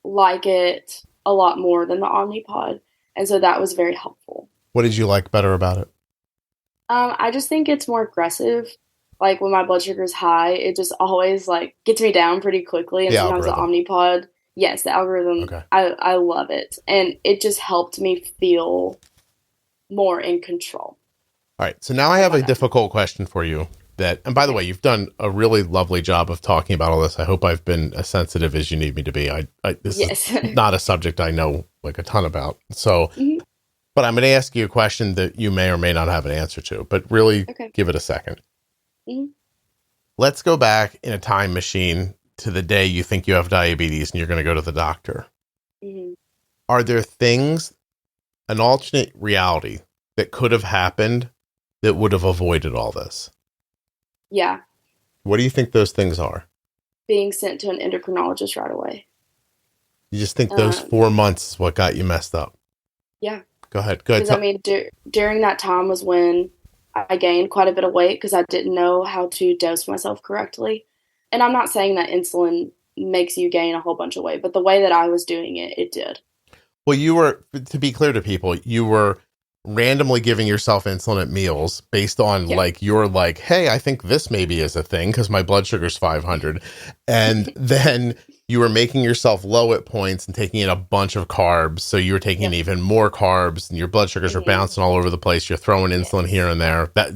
like it a lot more than the Omnipod. And so that was very helpful. What did you like better about it? I just think it's more aggressive. Like when my blood sugar is high, it just always like gets me down pretty quickly. And sometimes the Omnipod, yes, the algorithm, okay. I love it. And it just helped me feel more in control. All right. So now I have a difficult question for you that, and by the way, you've done a really lovely job of talking about all this. I hope I've been as sensitive as you need me to be. This is not a subject I know like a ton about. So, but I'm going to ask you a question that you may or may not have an answer to, but really give it a second. Let's go back in a time machine to the day you think you have diabetes and you're going to go to the doctor. Are there things, an alternate reality that could have happened that would have avoided all this? Yeah. What do you think those things are? Being sent to an endocrinologist right away. You just think those 4 months is what got you messed up? Yeah. Go ahead. Because I mean, during that time was when I gained quite a bit of weight because I didn't know how to dose myself correctly. And I'm not saying that insulin makes you gain a whole bunch of weight, but the way that I was doing it, it did. Well, you were, to be clear to people, you were randomly giving yourself insulin at meals based on like, you're like, hey, I think this maybe is a thing because my blood sugar's 500. And then you were making yourself low at points and taking in a bunch of carbs. So you were taking in even more carbs and your blood sugars are bouncing all over the place. You're throwing insulin here and there. Go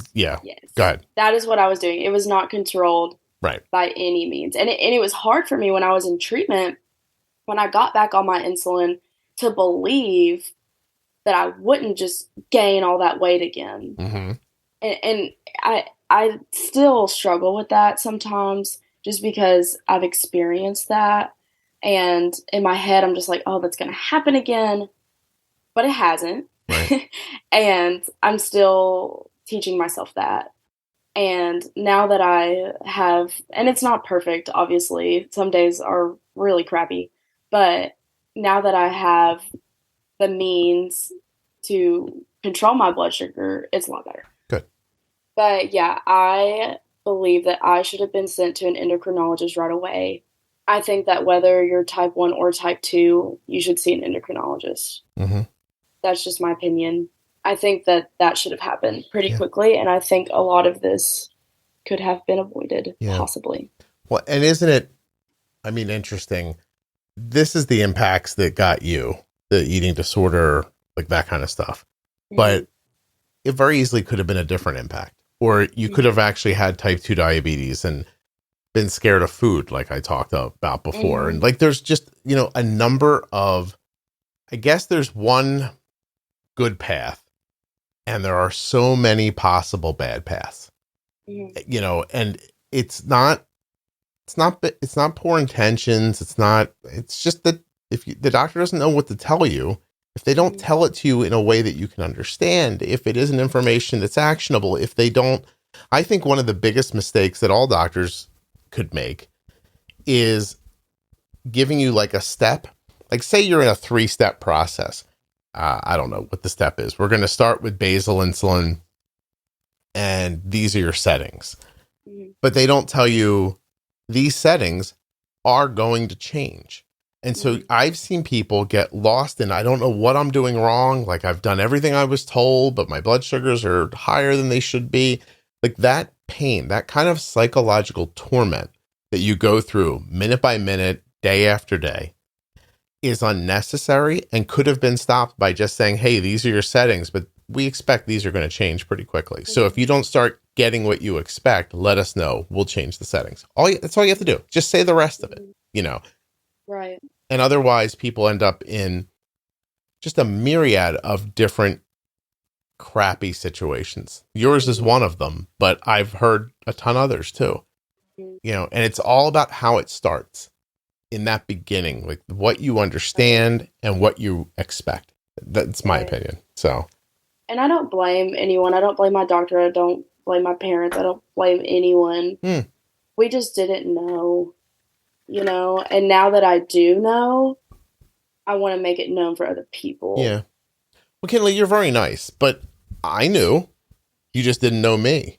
ahead. That is what I was doing. It was not controlled by any means. And it was hard for me when I was in treatment, when I got back on my insulin, to believe that I wouldn't just gain all that weight again. And I still struggle with that sometimes just because I've experienced that. And in my head, I'm just like, oh, that's going to happen again. But it hasn't. Right. And I'm still teaching myself that. And now that I have, and it's not perfect, obviously, some days are really crappy, but now that I have the means to control my blood sugar, it's a lot better. Good. But yeah, I believe that I should have been sent to an endocrinologist right away. I think that whether you're type 1 or type 2, you should see an endocrinologist. That's just my opinion. I think that should have happened pretty quickly, and I think a lot of this could have been avoided, possibly. Well, and isn't it, I mean, interesting, this is the impacts that got you, the eating disorder, like that kind of stuff. But it very easily could have been a different impact. Or you could have actually had type 2 diabetes and been scared of food, like I talked about before. And like, there's just, a number of, I guess there's one good path and there are so many possible bad paths, and it's not poor intentions. It's just that if the doctor doesn't know what to tell you, if they don't tell it to you in a way that you can understand, if it isn't information that's actionable, if they don't, I think one of the biggest mistakes that all doctors could make is giving you like a step like say you're in a 3-step process. I don't know what the step is. We're going to start with basal insulin, and these are your settings. Mhm. But they don't tell you these settings are going to change. And so I've seen people get lost in, I don't know what I'm doing wrong. Like I've done everything I was told, but my blood sugars are higher than they should be. Like that pain, that kind of psychological torment that you go through minute by minute, day after day, is unnecessary and could have been stopped by just saying, hey, these are your settings, but we expect these are going to change pretty quickly. So if you don't start getting what you expect, let us know. We'll change the settings. That's all you have to do. Just say the rest of it, you know. Right. And otherwise, people end up in just a myriad of different crappy situations. Yours is one of them, but I've heard a ton others too. You know, and it's all about how it starts in that beginning, like what you understand and what you expect. That's my opinion. So, and I don't blame anyone. I don't blame my doctor. I don't blame my parents. I don't blame anyone. We just didn't know, you know, and now that I do know, I want to make it known for other people. Yeah. Well, Kinlee, you're very nice, but I knew. You just didn't know me.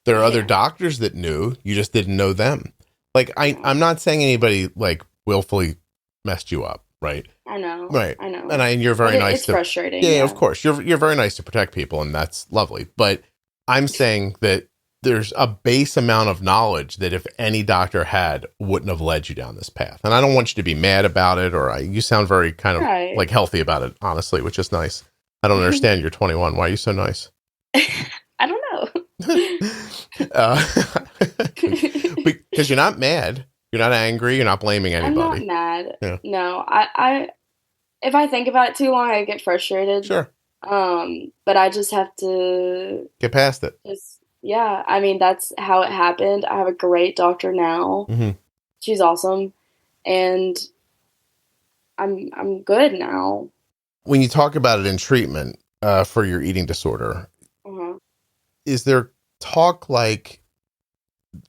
There are other doctors that knew. You just didn't know them. Like, I'm not saying anybody, like, willfully messed you up, right? I know. Right. I know. And you're very nice. It's frustrating. Yeah, of course. You're very nice to protect people, and that's lovely. But I'm saying that there's a base amount of knowledge that if any doctor had, wouldn't have led you down this path. And I don't want you to be mad about it, or you sound very kind of like healthy about it, honestly, which is nice. I don't understand. You're 21. Why are you so nice? I don't know. Because you're not mad. You're not angry. You're not blaming anybody. I'm not mad. Yeah. No, I if I think about it too long, I get frustrated. Sure. But I just have to get past it. Yeah. I mean, that's how it happened. I have a great doctor now. She's awesome, and I'm good now. When you talk about it in treatment for your eating disorder, is there talk like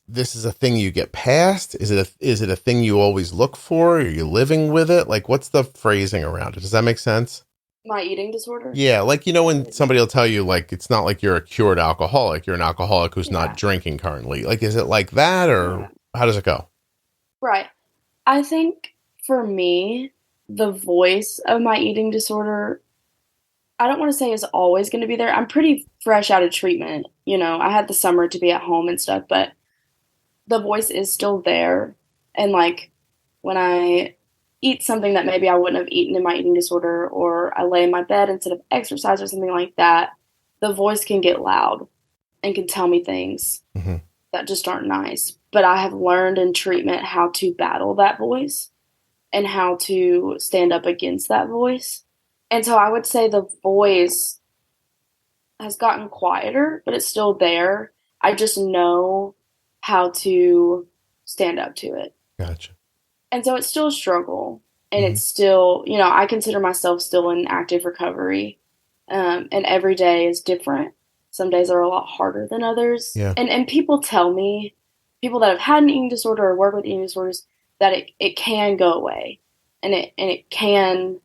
this is a thing you get past? Is it a thing you always look for? Are you living with it? Like, what's the phrasing around it? Does that make sense? My eating disorder? Yeah, like, you know, when somebody will tell you, like, it's not like you're a cured alcoholic. You're an alcoholic who's not drinking currently. Like, is it like that, or how does it go? Right. I think for me, the voice of my eating disorder, I don't want to say is always going to be there. I'm pretty fresh out of treatment. You know, I had the summer to be at home and stuff, but the voice is still there. And like when I eat something that maybe I wouldn't have eaten in my eating disorder, or I lay in my bed instead of exercise or something like that, the voice can get loud and can tell me things that just aren't nice. But I have learned in treatment how to battle that voice and how to stand up against that voice. And so I would say the voice has gotten quieter, but it's still there. I just know how to stand up to it. Gotcha. And so it's still a struggle. And it's still, you know, I consider myself still in active recovery. And every day is different. Some days are a lot harder than others. Yeah. And people tell me, people that have had an eating disorder or work with eating disorders, that it can go away. And it can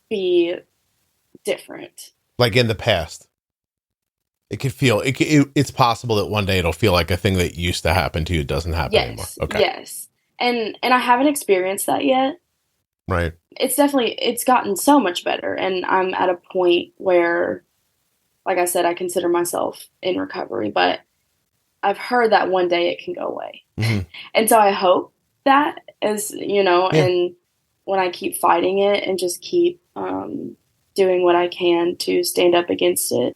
be different. Like in the past, it could feel it's possible that one day it'll feel like a thing that used to happen to you doesn't happen anymore. Okay. Yes. And I haven't experienced that yet. Right. It's gotten so much better, and I'm at a point where, like I said, I consider myself in recovery, but I've heard that one day it can go away. And so I hope that, as you know, and when I keep fighting it and just keep doing what I can to stand up against it,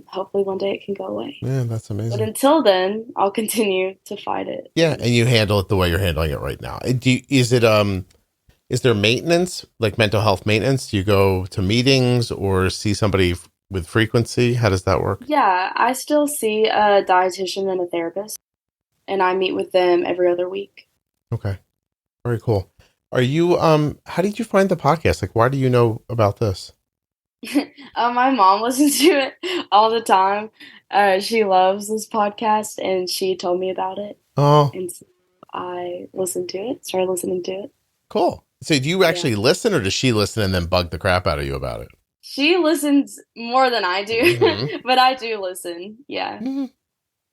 hopefully one day it can go away. Yeah, that's amazing. But until then, I'll continue to fight it. Yeah, and you handle it the way you're handling it right now. Is there maintenance, like mental health maintenance? Do you go to meetings or see somebody with frequency? How does that work? Yeah, I still see a dietitian and a therapist, and I meet with them every other week. Okay, very cool. Are you, how did you find the podcast? Like, why do you know about this? My mom listens to it all the time. She loves this podcast, and she told me about it. Oh. And so I started listening to it. Cool. So do you actually listen, or does she listen and then bug the crap out of you about it? She listens more than I do, but I do listen. Yeah. Mm-hmm.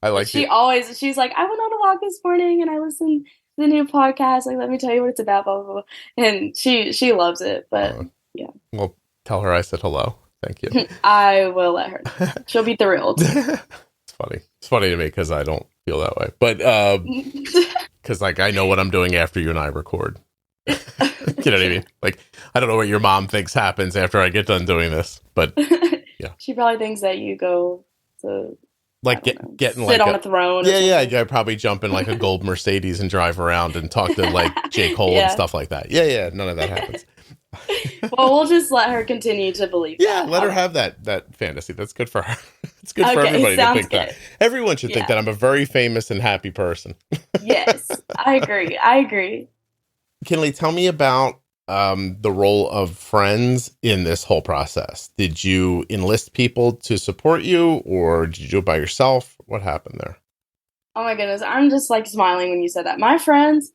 I like it. She's like, I went on a walk this morning and I listened to the new podcast. Like, let me tell you what it's about, blah, blah, blah. And she loves it, but yeah. Well, tell her I said hello. Thank you. I will let her know. She'll be thrilled. It's funny. It's funny to me because I don't feel that way. But because like I know what I'm doing after you and I record. You know what I mean? Like, I don't know what your mom thinks happens after I get done doing this, but yeah. She probably thinks that you go to like getting sit on a throne. Yeah. I'd probably jump in like a gold Mercedes and drive around and talk to like J. Cole and stuff like that. Yeah. None of that happens. Well, we'll just let her continue to believe that. Let her have that fantasy. That's good for her. It's good for everybody to think that. Everyone should think that I'm a very famous and happy person. Yes, I agree. Kinlee, tell me about the role of friends in this whole process. Did you enlist people to support you, or did you do it by yourself? What happened there? Oh my goodness, I'm just like smiling when you said that. My friends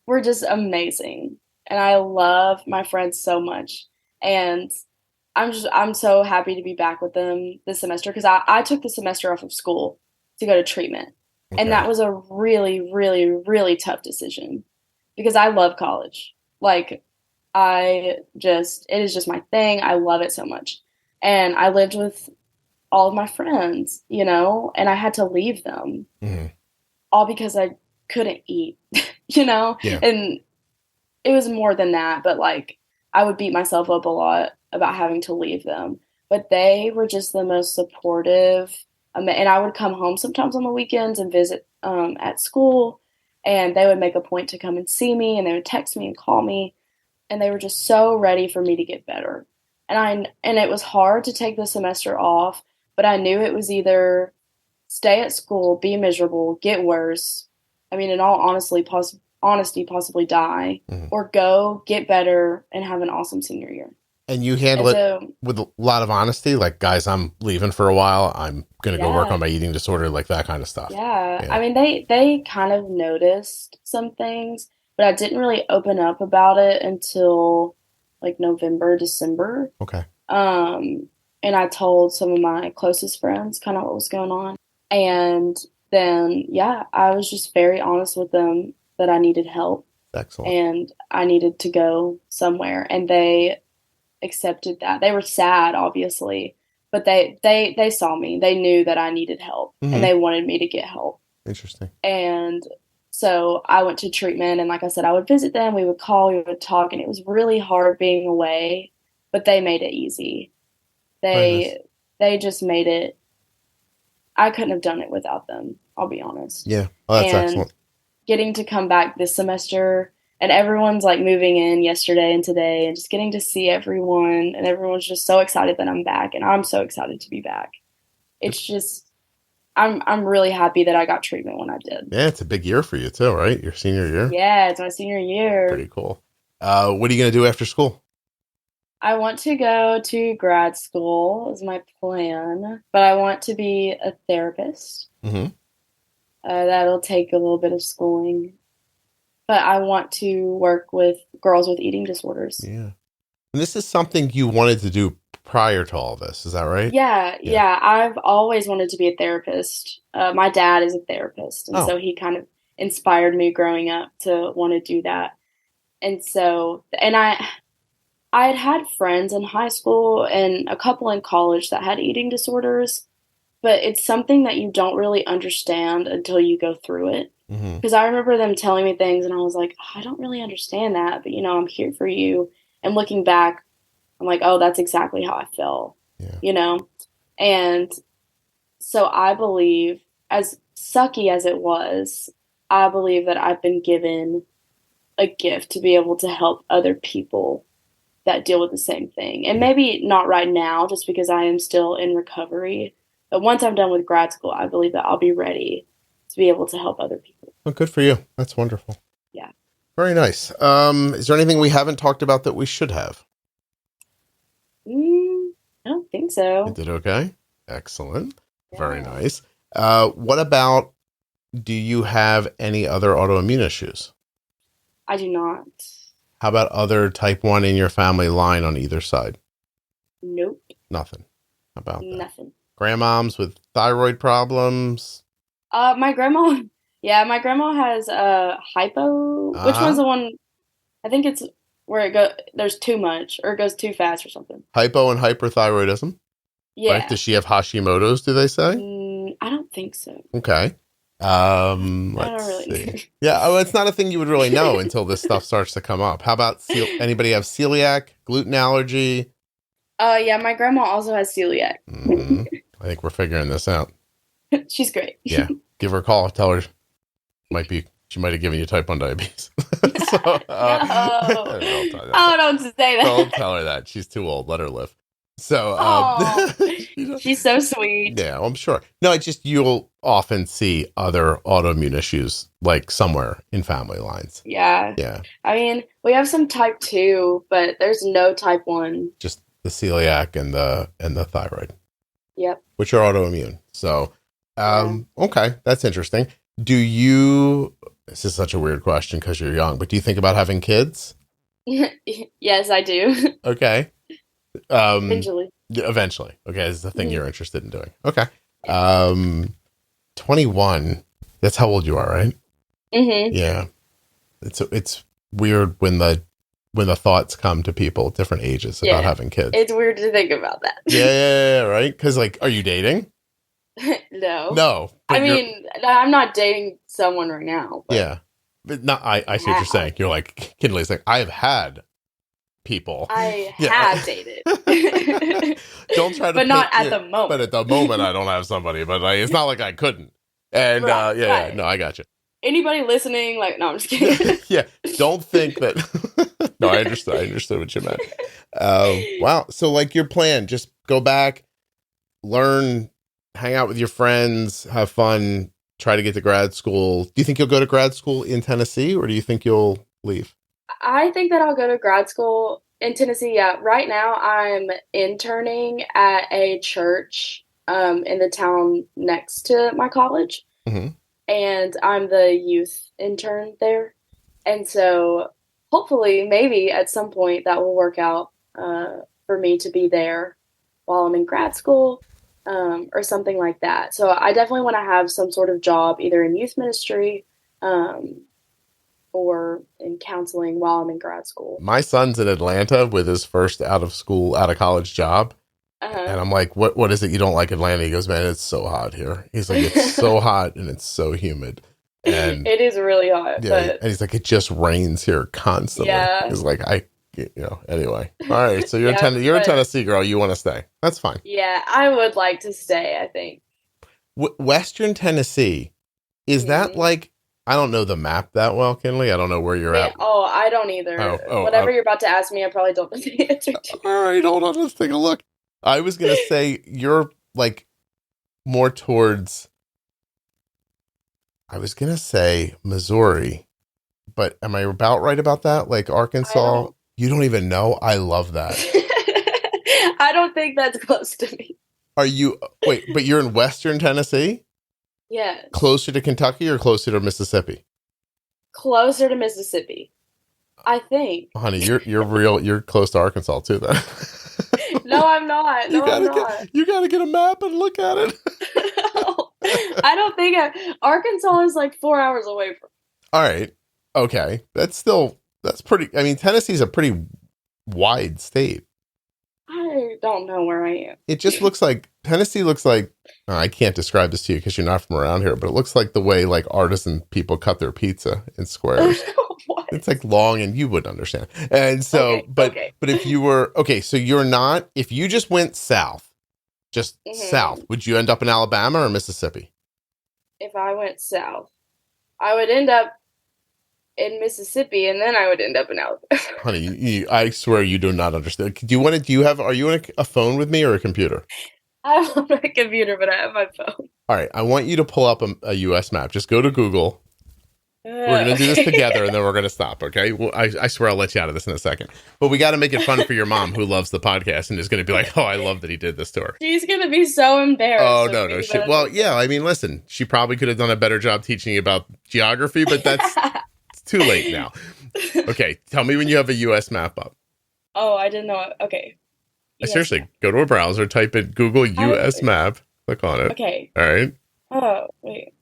were just amazing. And I love my friends so much. And I'm so happy to be back with them this semester because I took the semester off of school to go to treatment. Okay. And that was a really, really, really tough decision because I love college. Like, it is just my thing. I love it so much. And I lived with all of my friends, and I had to leave them all because I couldn't eat, Yeah. And it was more than that, but like I would beat myself up a lot about having to leave them. But they were just the most supportive. And I would come home sometimes on the weekends and visit at school, and they would make a point to come and see me, and they would text me and call me, and they were just so ready for me to get better. And it was hard to take the semester off, but I knew it was either stay at school, be miserable, get worse. I mean, in all honesty, possibly die, or go get better and have an awesome senior year. And you handle it with a lot of honesty, like, guys, I'm leaving for a while. I'm going to go work on my eating disorder, like that kind of stuff. Yeah. I mean, they kind of noticed some things, but I didn't really open up about it until like November, December. Okay. And I told some of my closest friends kind of what was going on. And then, I was just very honest with them that I needed help. Excellent. And I needed to go somewhere. And they accepted that. They were sad, obviously, but they saw me. They knew that I needed help, and they wanted me to get help. Interesting. And so I went to treatment, and like I said, I would visit them. We would call, we would talk, and it was really hard being away, but they made it easy. They just made it. I couldn't have done it without them, I'll be honest. Yeah. Oh, that's excellent. Getting to come back this semester, and everyone's like moving in yesterday and today, and just getting to see everyone, and everyone's just so excited that I'm back, and I'm so excited to be back. It's just, I'm really happy that I got treatment when I did. Yeah, it's a big year for you too, right? Your senior year? Yeah, it's my senior year. Pretty cool. What are you going to do after school? I want to go to grad school is my plan, but I want to be a therapist. That'll take a little bit of schooling. But I want to work with girls with eating disorders. Yeah. And this is something you wanted to do prior to all this. Is that right? Yeah. I've always wanted to be a therapist. My dad is a therapist. And so he kind of inspired me growing up to want to do that. And so, and I had friends in high school and a couple in college that had eating disorders. But it's something that you don't really understand until you go through it. Because I remember them telling me things, and I was like, I don't really understand that, but, I'm here for you. And looking back, I'm like, oh, that's exactly how I felt, And so I believe, as sucky as it was, I believe that I've been given a gift to be able to help other people that deal with the same thing. And maybe not right now, just because I am still in recovery. But once I'm done with grad school, I believe that I'll be ready to be able to help other people. Well, good for you. That's wonderful. Yeah. Very nice. Is there anything we haven't talked about that we should have? I don't think so. You did okay. Excellent. Yeah. Very nice. What about, do you have any other autoimmune issues? I do not. How about other type 1 in your family line on either side? Nope. Nothing. How about that? Nothing. Grandmoms with thyroid problems? My grandma, my grandma has hypo. Which one's the one? I think it's where there's too much or it goes too fast or something. Hypo and hyperthyroidism? Yeah. Right? Does she have Hashimoto's, do they say? I don't think so. Okay. I don't really know. Yeah, it's not a thing you would really know until this stuff starts to come up. How about anybody have celiac, gluten allergy? My grandma also has celiac. Mm-hmm. I think we're figuring this out. She's great. Yeah. Give her a call. Tell her she might have given you type 1 diabetes. No. Don't say that. Don't tell her that. She's too old. Let her live. So, she's so sweet. Yeah, I'm sure. No, you'll often see other autoimmune issues like somewhere in family lines. Yeah. Yeah. I mean, we have some type 2, but there's no type 1. Just the celiac and the thyroid. Yep. Which are autoimmune. So, okay, that's interesting. This is such a weird question because you're young, but do you think about having kids? Yes, I do. Okay. Eventually. Okay, this is the thing you're interested in doing. Okay. 21. That's how old you are, right? Mm-hmm. Yeah. It's weird when the thoughts come to people at different ages about having kids. It's weird to think about that. Yeah, right? Because, are you dating? No. No. I mean, I'm not dating someone right now. But yeah. But I see what you're saying. You're like, Kinlee's like, I've had people. I have dated. Don't try to but not at the moment. But at the moment, I don't have somebody. But it's not like I couldn't. And right. No, I got you. Anybody listening, no, I'm just kidding. Yeah, don't think that. No, I understood what you meant. Wow. So, your plan, just go back, learn, hang out with your friends, have fun, try to get to grad school. Do you think you'll go to grad school in Tennessee, or do you think you'll leave? I think that I'll go to grad school in Tennessee. Yeah, right now I'm interning at a church in the town next to my college. Mm-hmm. And I'm the youth intern there. And so hopefully, maybe at some point that will work out for me to be there while I'm in grad school or something like that. So I definitely want to have some sort of job either in youth ministry or in counseling while I'm in grad school. My son's in Atlanta with his first out of college job. And I'm like, what is it you don't like Atlanta? He goes, man, it's so hot here. He's like, it's so hot and it's so humid. And it is really hot. Yeah, but... and he's like, it just rains here constantly. Yeah. He's like, anyway. All right, so you're a Tennessee girl. You want to stay. That's fine. Yeah, I would like to stay, I think. Western Tennessee, is that I don't know the map that well, Kinlee. I don't know where you're at. Oh, I don't either. Whatever you're about to ask me, I probably don't know the answer to. All right, hold on. Let's take a look. I was going to say you're more towards, I was going to say Missouri, but am I about right about that? Arkansas? You don't even know? I love that. I don't think that's close to me. Are you, but you're in Western Tennessee? Yeah. Closer to Kentucky or closer to Mississippi? Closer to Mississippi, I think. Honey, you're close to Arkansas too, then. No, I'm not. No, I'm not. You got to get a map and look at it. I don't think Arkansas is 4 hours away from. All right. Okay. That's pretty. I mean, Tennessee's a pretty wide state. I don't know where I am. It just looks like Tennessee looks like, I can't describe this to you because you're not from around here, but it looks like the way artisan people cut their pizza in squares. What? It's long and you would understand. And so, but if you were, so you're not, if you just went south, south, would you end up in Alabama or Mississippi? If I went south, I would end up in Mississippi and then I would end up in Alabama. Honey, I swear you do not understand. Are you on a phone with me or a computer? I'm on my computer, but I have my phone. All right. I want you to pull up a U.S. map. Just go to Google. We're going to do this together and then we're going to stop. Okay. Well, I swear I'll let you out of this in a second, but we got to make it fun for your mom who loves the podcast and is going to be like, oh, I love that he did this to her. She's going to be so embarrassed. Oh, no. Well, yeah. I mean, listen, she probably could have done a better job teaching you about geography, but that's it's too late now. Okay, tell me when you have a US map up. Oh, I didn't know. Okay. Seriously, go to a browser, type in Google US map, click on it. Okay. All right. Oh, wait.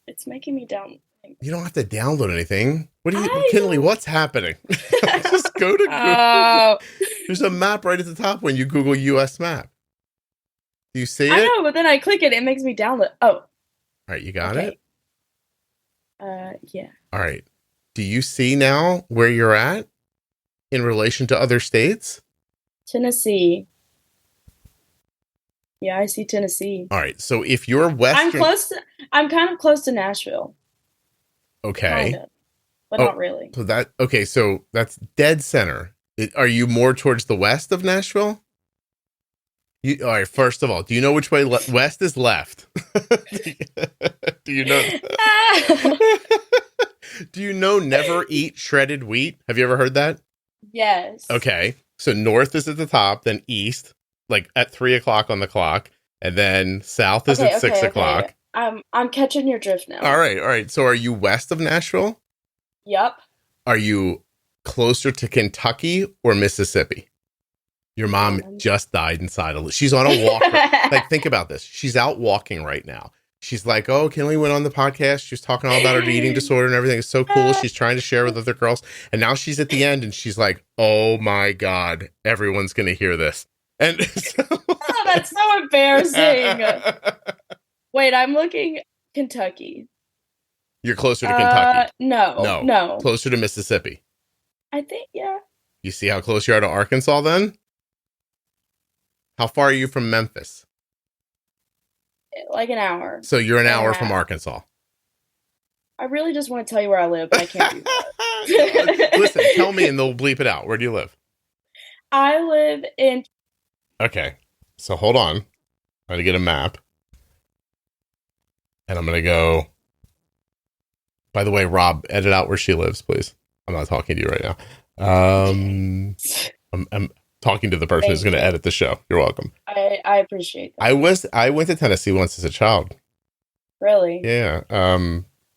It's making me down. You don't have to download anything. What are you, I Kinlee? don't- What's happening? Just go to Google. Oh. There's a map right at the top when you Google US map. Do you see it? I know, but then I click it, it makes me download. Oh, All right, you got it? yeah. All right. Do you see now where you're at in relation to other states? Tennessee. Yeah, I see Tennessee. All right. So if you're Western... I'm kind of close to Nashville. Okay. Kind of, but not really. So that's dead center. Are you more towards the west of Nashville? All right. First of all, do you know which way west is left? Do you know? Do you know never eat shredded wheat? Have you ever heard that? Yes. Okay. So north is at the top, then east, like at 3 o'clock on the clock, and then south is at 6 o'clock. I'm catching your drift now. All right. So are you west of Nashville? Yep. Are you closer to Kentucky or Mississippi? Your mom just died inside she's on a walker. Like, think about this. She's out walking right now. She's like, oh, Kinlee went on the podcast. She was talking all about her eating disorder and everything. It's so cool. She's trying to share with other girls. And now she's at the end and she's like, oh my God, everyone's going to hear this. And oh, that's so embarrassing. Wait, I'm looking Kentucky. You're closer to Kentucky. No. Closer to Mississippi. I think, yeah. You see how close you are to Arkansas then? How far are you from Memphis? Like an hour. So you're an hour from Arkansas. I really just want to tell you where I live, but I can't do that. Listen, tell me and they'll bleep it out. Where do you live? I live in... Okay. So hold on. I'm going to get a map. And I'm going to go... By the way, Rob, edit out where she lives, please. I'm not talking to you right now. I'm talking to the person who's going to edit the show. You're welcome. I appreciate that. I went to Tennessee once as a child. Really? Yeah.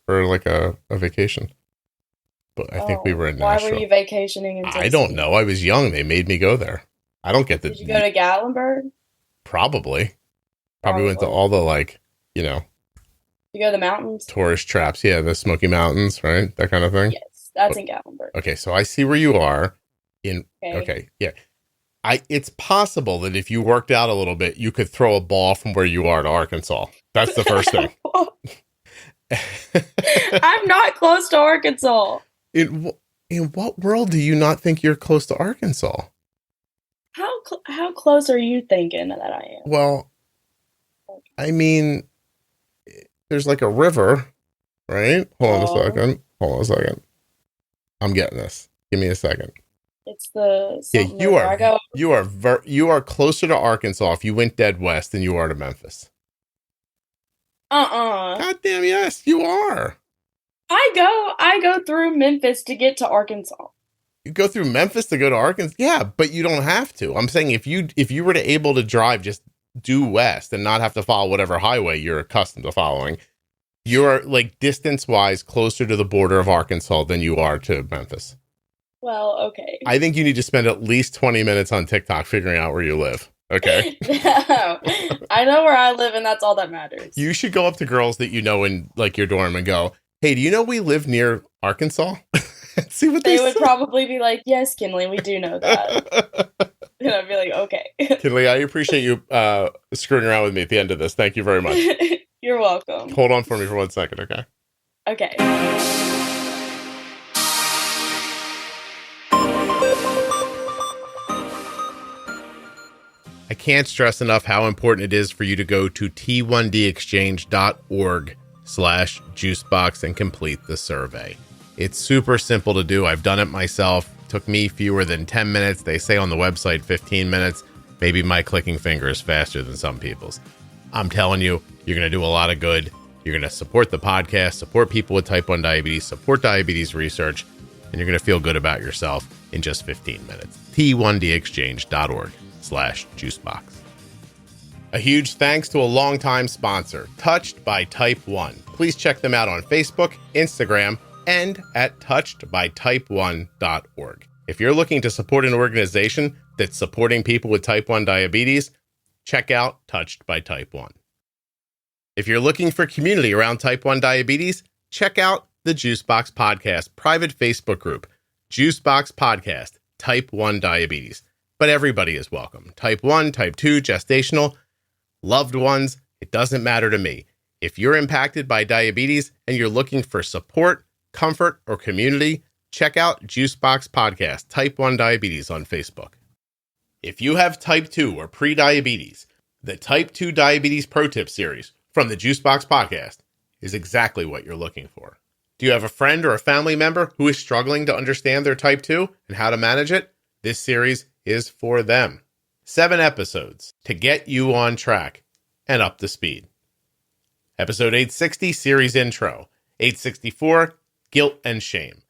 For like a vacation. But I think we were in Nashville. Why were you vacationing in Tennessee? I don't know. I was young. They made me go there. I don't get the... Did you go to Gatlinburg? Probably went to all the you go to the mountains? Tourist traps. Yeah, the Smoky Mountains, right? That kind of thing. Yes, that's in Gatlinburg. Okay, so I see where you are. Okay, yeah. It's possible that if you worked out a little bit, you could throw a ball from where you are to Arkansas. That's the first thing. I'm not close to Arkansas. In what world do you not think you're close to Arkansas? How close are you thinking that I am? Well, I mean, there's like a river, right? Hold on a second. I'm getting this. Give me a second. It's the... Yeah, you are closer to Arkansas if you went dead west than you are to Memphis. God damn, yes, you are. I go through Memphis to get to Arkansas. You go through Memphis to go to Arkansas? Yeah, but you don't have to. I'm saying if you were to able to drive just due west and not have to follow whatever highway you're accustomed to following, you're like distance-wise closer to the border of Arkansas than you are to Memphis. Well, okay. I think you need to spend at least 20 minutes on TikTok figuring out where you live. Okay. No, I know where I live, and that's all that matters. You should go up to girls that you know in like your dorm and go, "Hey, do you know we live near Arkansas?" See what they would probably be like, "Yes, Kinlee, we do know that." And I'd be like, "Okay." Kinlee, I appreciate you screwing around with me at the end of this. Thank you very much. You're welcome. Hold on for me for 1 second, okay? Okay. I can't stress enough how important it is for you to go to t1dexchange.org/juicebox and complete the survey. It's super simple to do. I've done it myself. It took me fewer than 10 minutes. They say on the website 15 minutes. Maybe my clicking finger is faster than some people's. I'm telling you, you're going to do a lot of good. You're going to support the podcast, support people with type 1 diabetes, support diabetes research, and you're going to feel good about yourself in just 15 minutes. t1dexchange.org/juicebox. A huge thanks to a longtime sponsor, Touched by Type 1. Please check them out on Facebook, Instagram, and at touchedbytype1.org. If you're looking to support an organization that's supporting people with type 1 diabetes, check out Touched by Type 1. If you're looking for community around type 1 diabetes, check out the Juicebox Podcast private Facebook group, Juicebox Podcast, Type 1 Diabetes. But everybody is welcome. Type 1, Type 2, gestational, loved ones, it doesn't matter to me. If you're impacted by diabetes and you're looking for support, comfort, or community, check out Juicebox Podcast, Type 1 Diabetes on Facebook. If you have type 2 or pre-diabetes, the Type 2 Diabetes Pro Tip series from the Juicebox Podcast is exactly what you're looking for. Do you have a friend or a family member who is struggling to understand their type 2 and how to manage it? This series is for them. 7 episodes to get you on track and up to speed. Episode 860, Series Intro. 864, Guilt and Shame.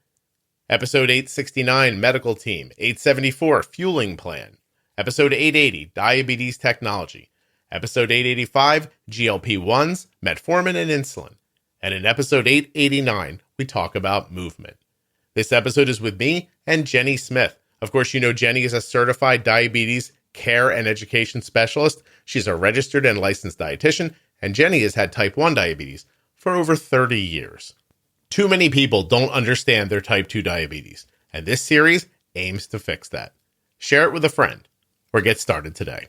Episode 869, Medical Team. 874, Fueling Plan. Episode 880, Diabetes Technology. Episode 885, GLP-1s, metformin, and insulin. And in episode 889, we talk about movement. This episode is with me and Jenny Smith. Of course, you know Jenny is a certified diabetes care and education specialist. She's a registered and licensed dietitian, and Jenny has had type 1 diabetes for over 30 years. Too many people don't understand their type 2 diabetes, and this series aims to fix that. Share it with a friend or get started today.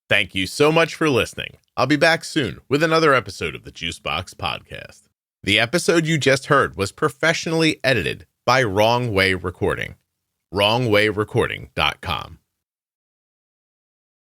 Thank you so much for listening. I'll be back soon with another episode of the Juicebox Podcast. The episode you just heard was professionally edited by Wrong Way Recording. WrongWayRecording.com.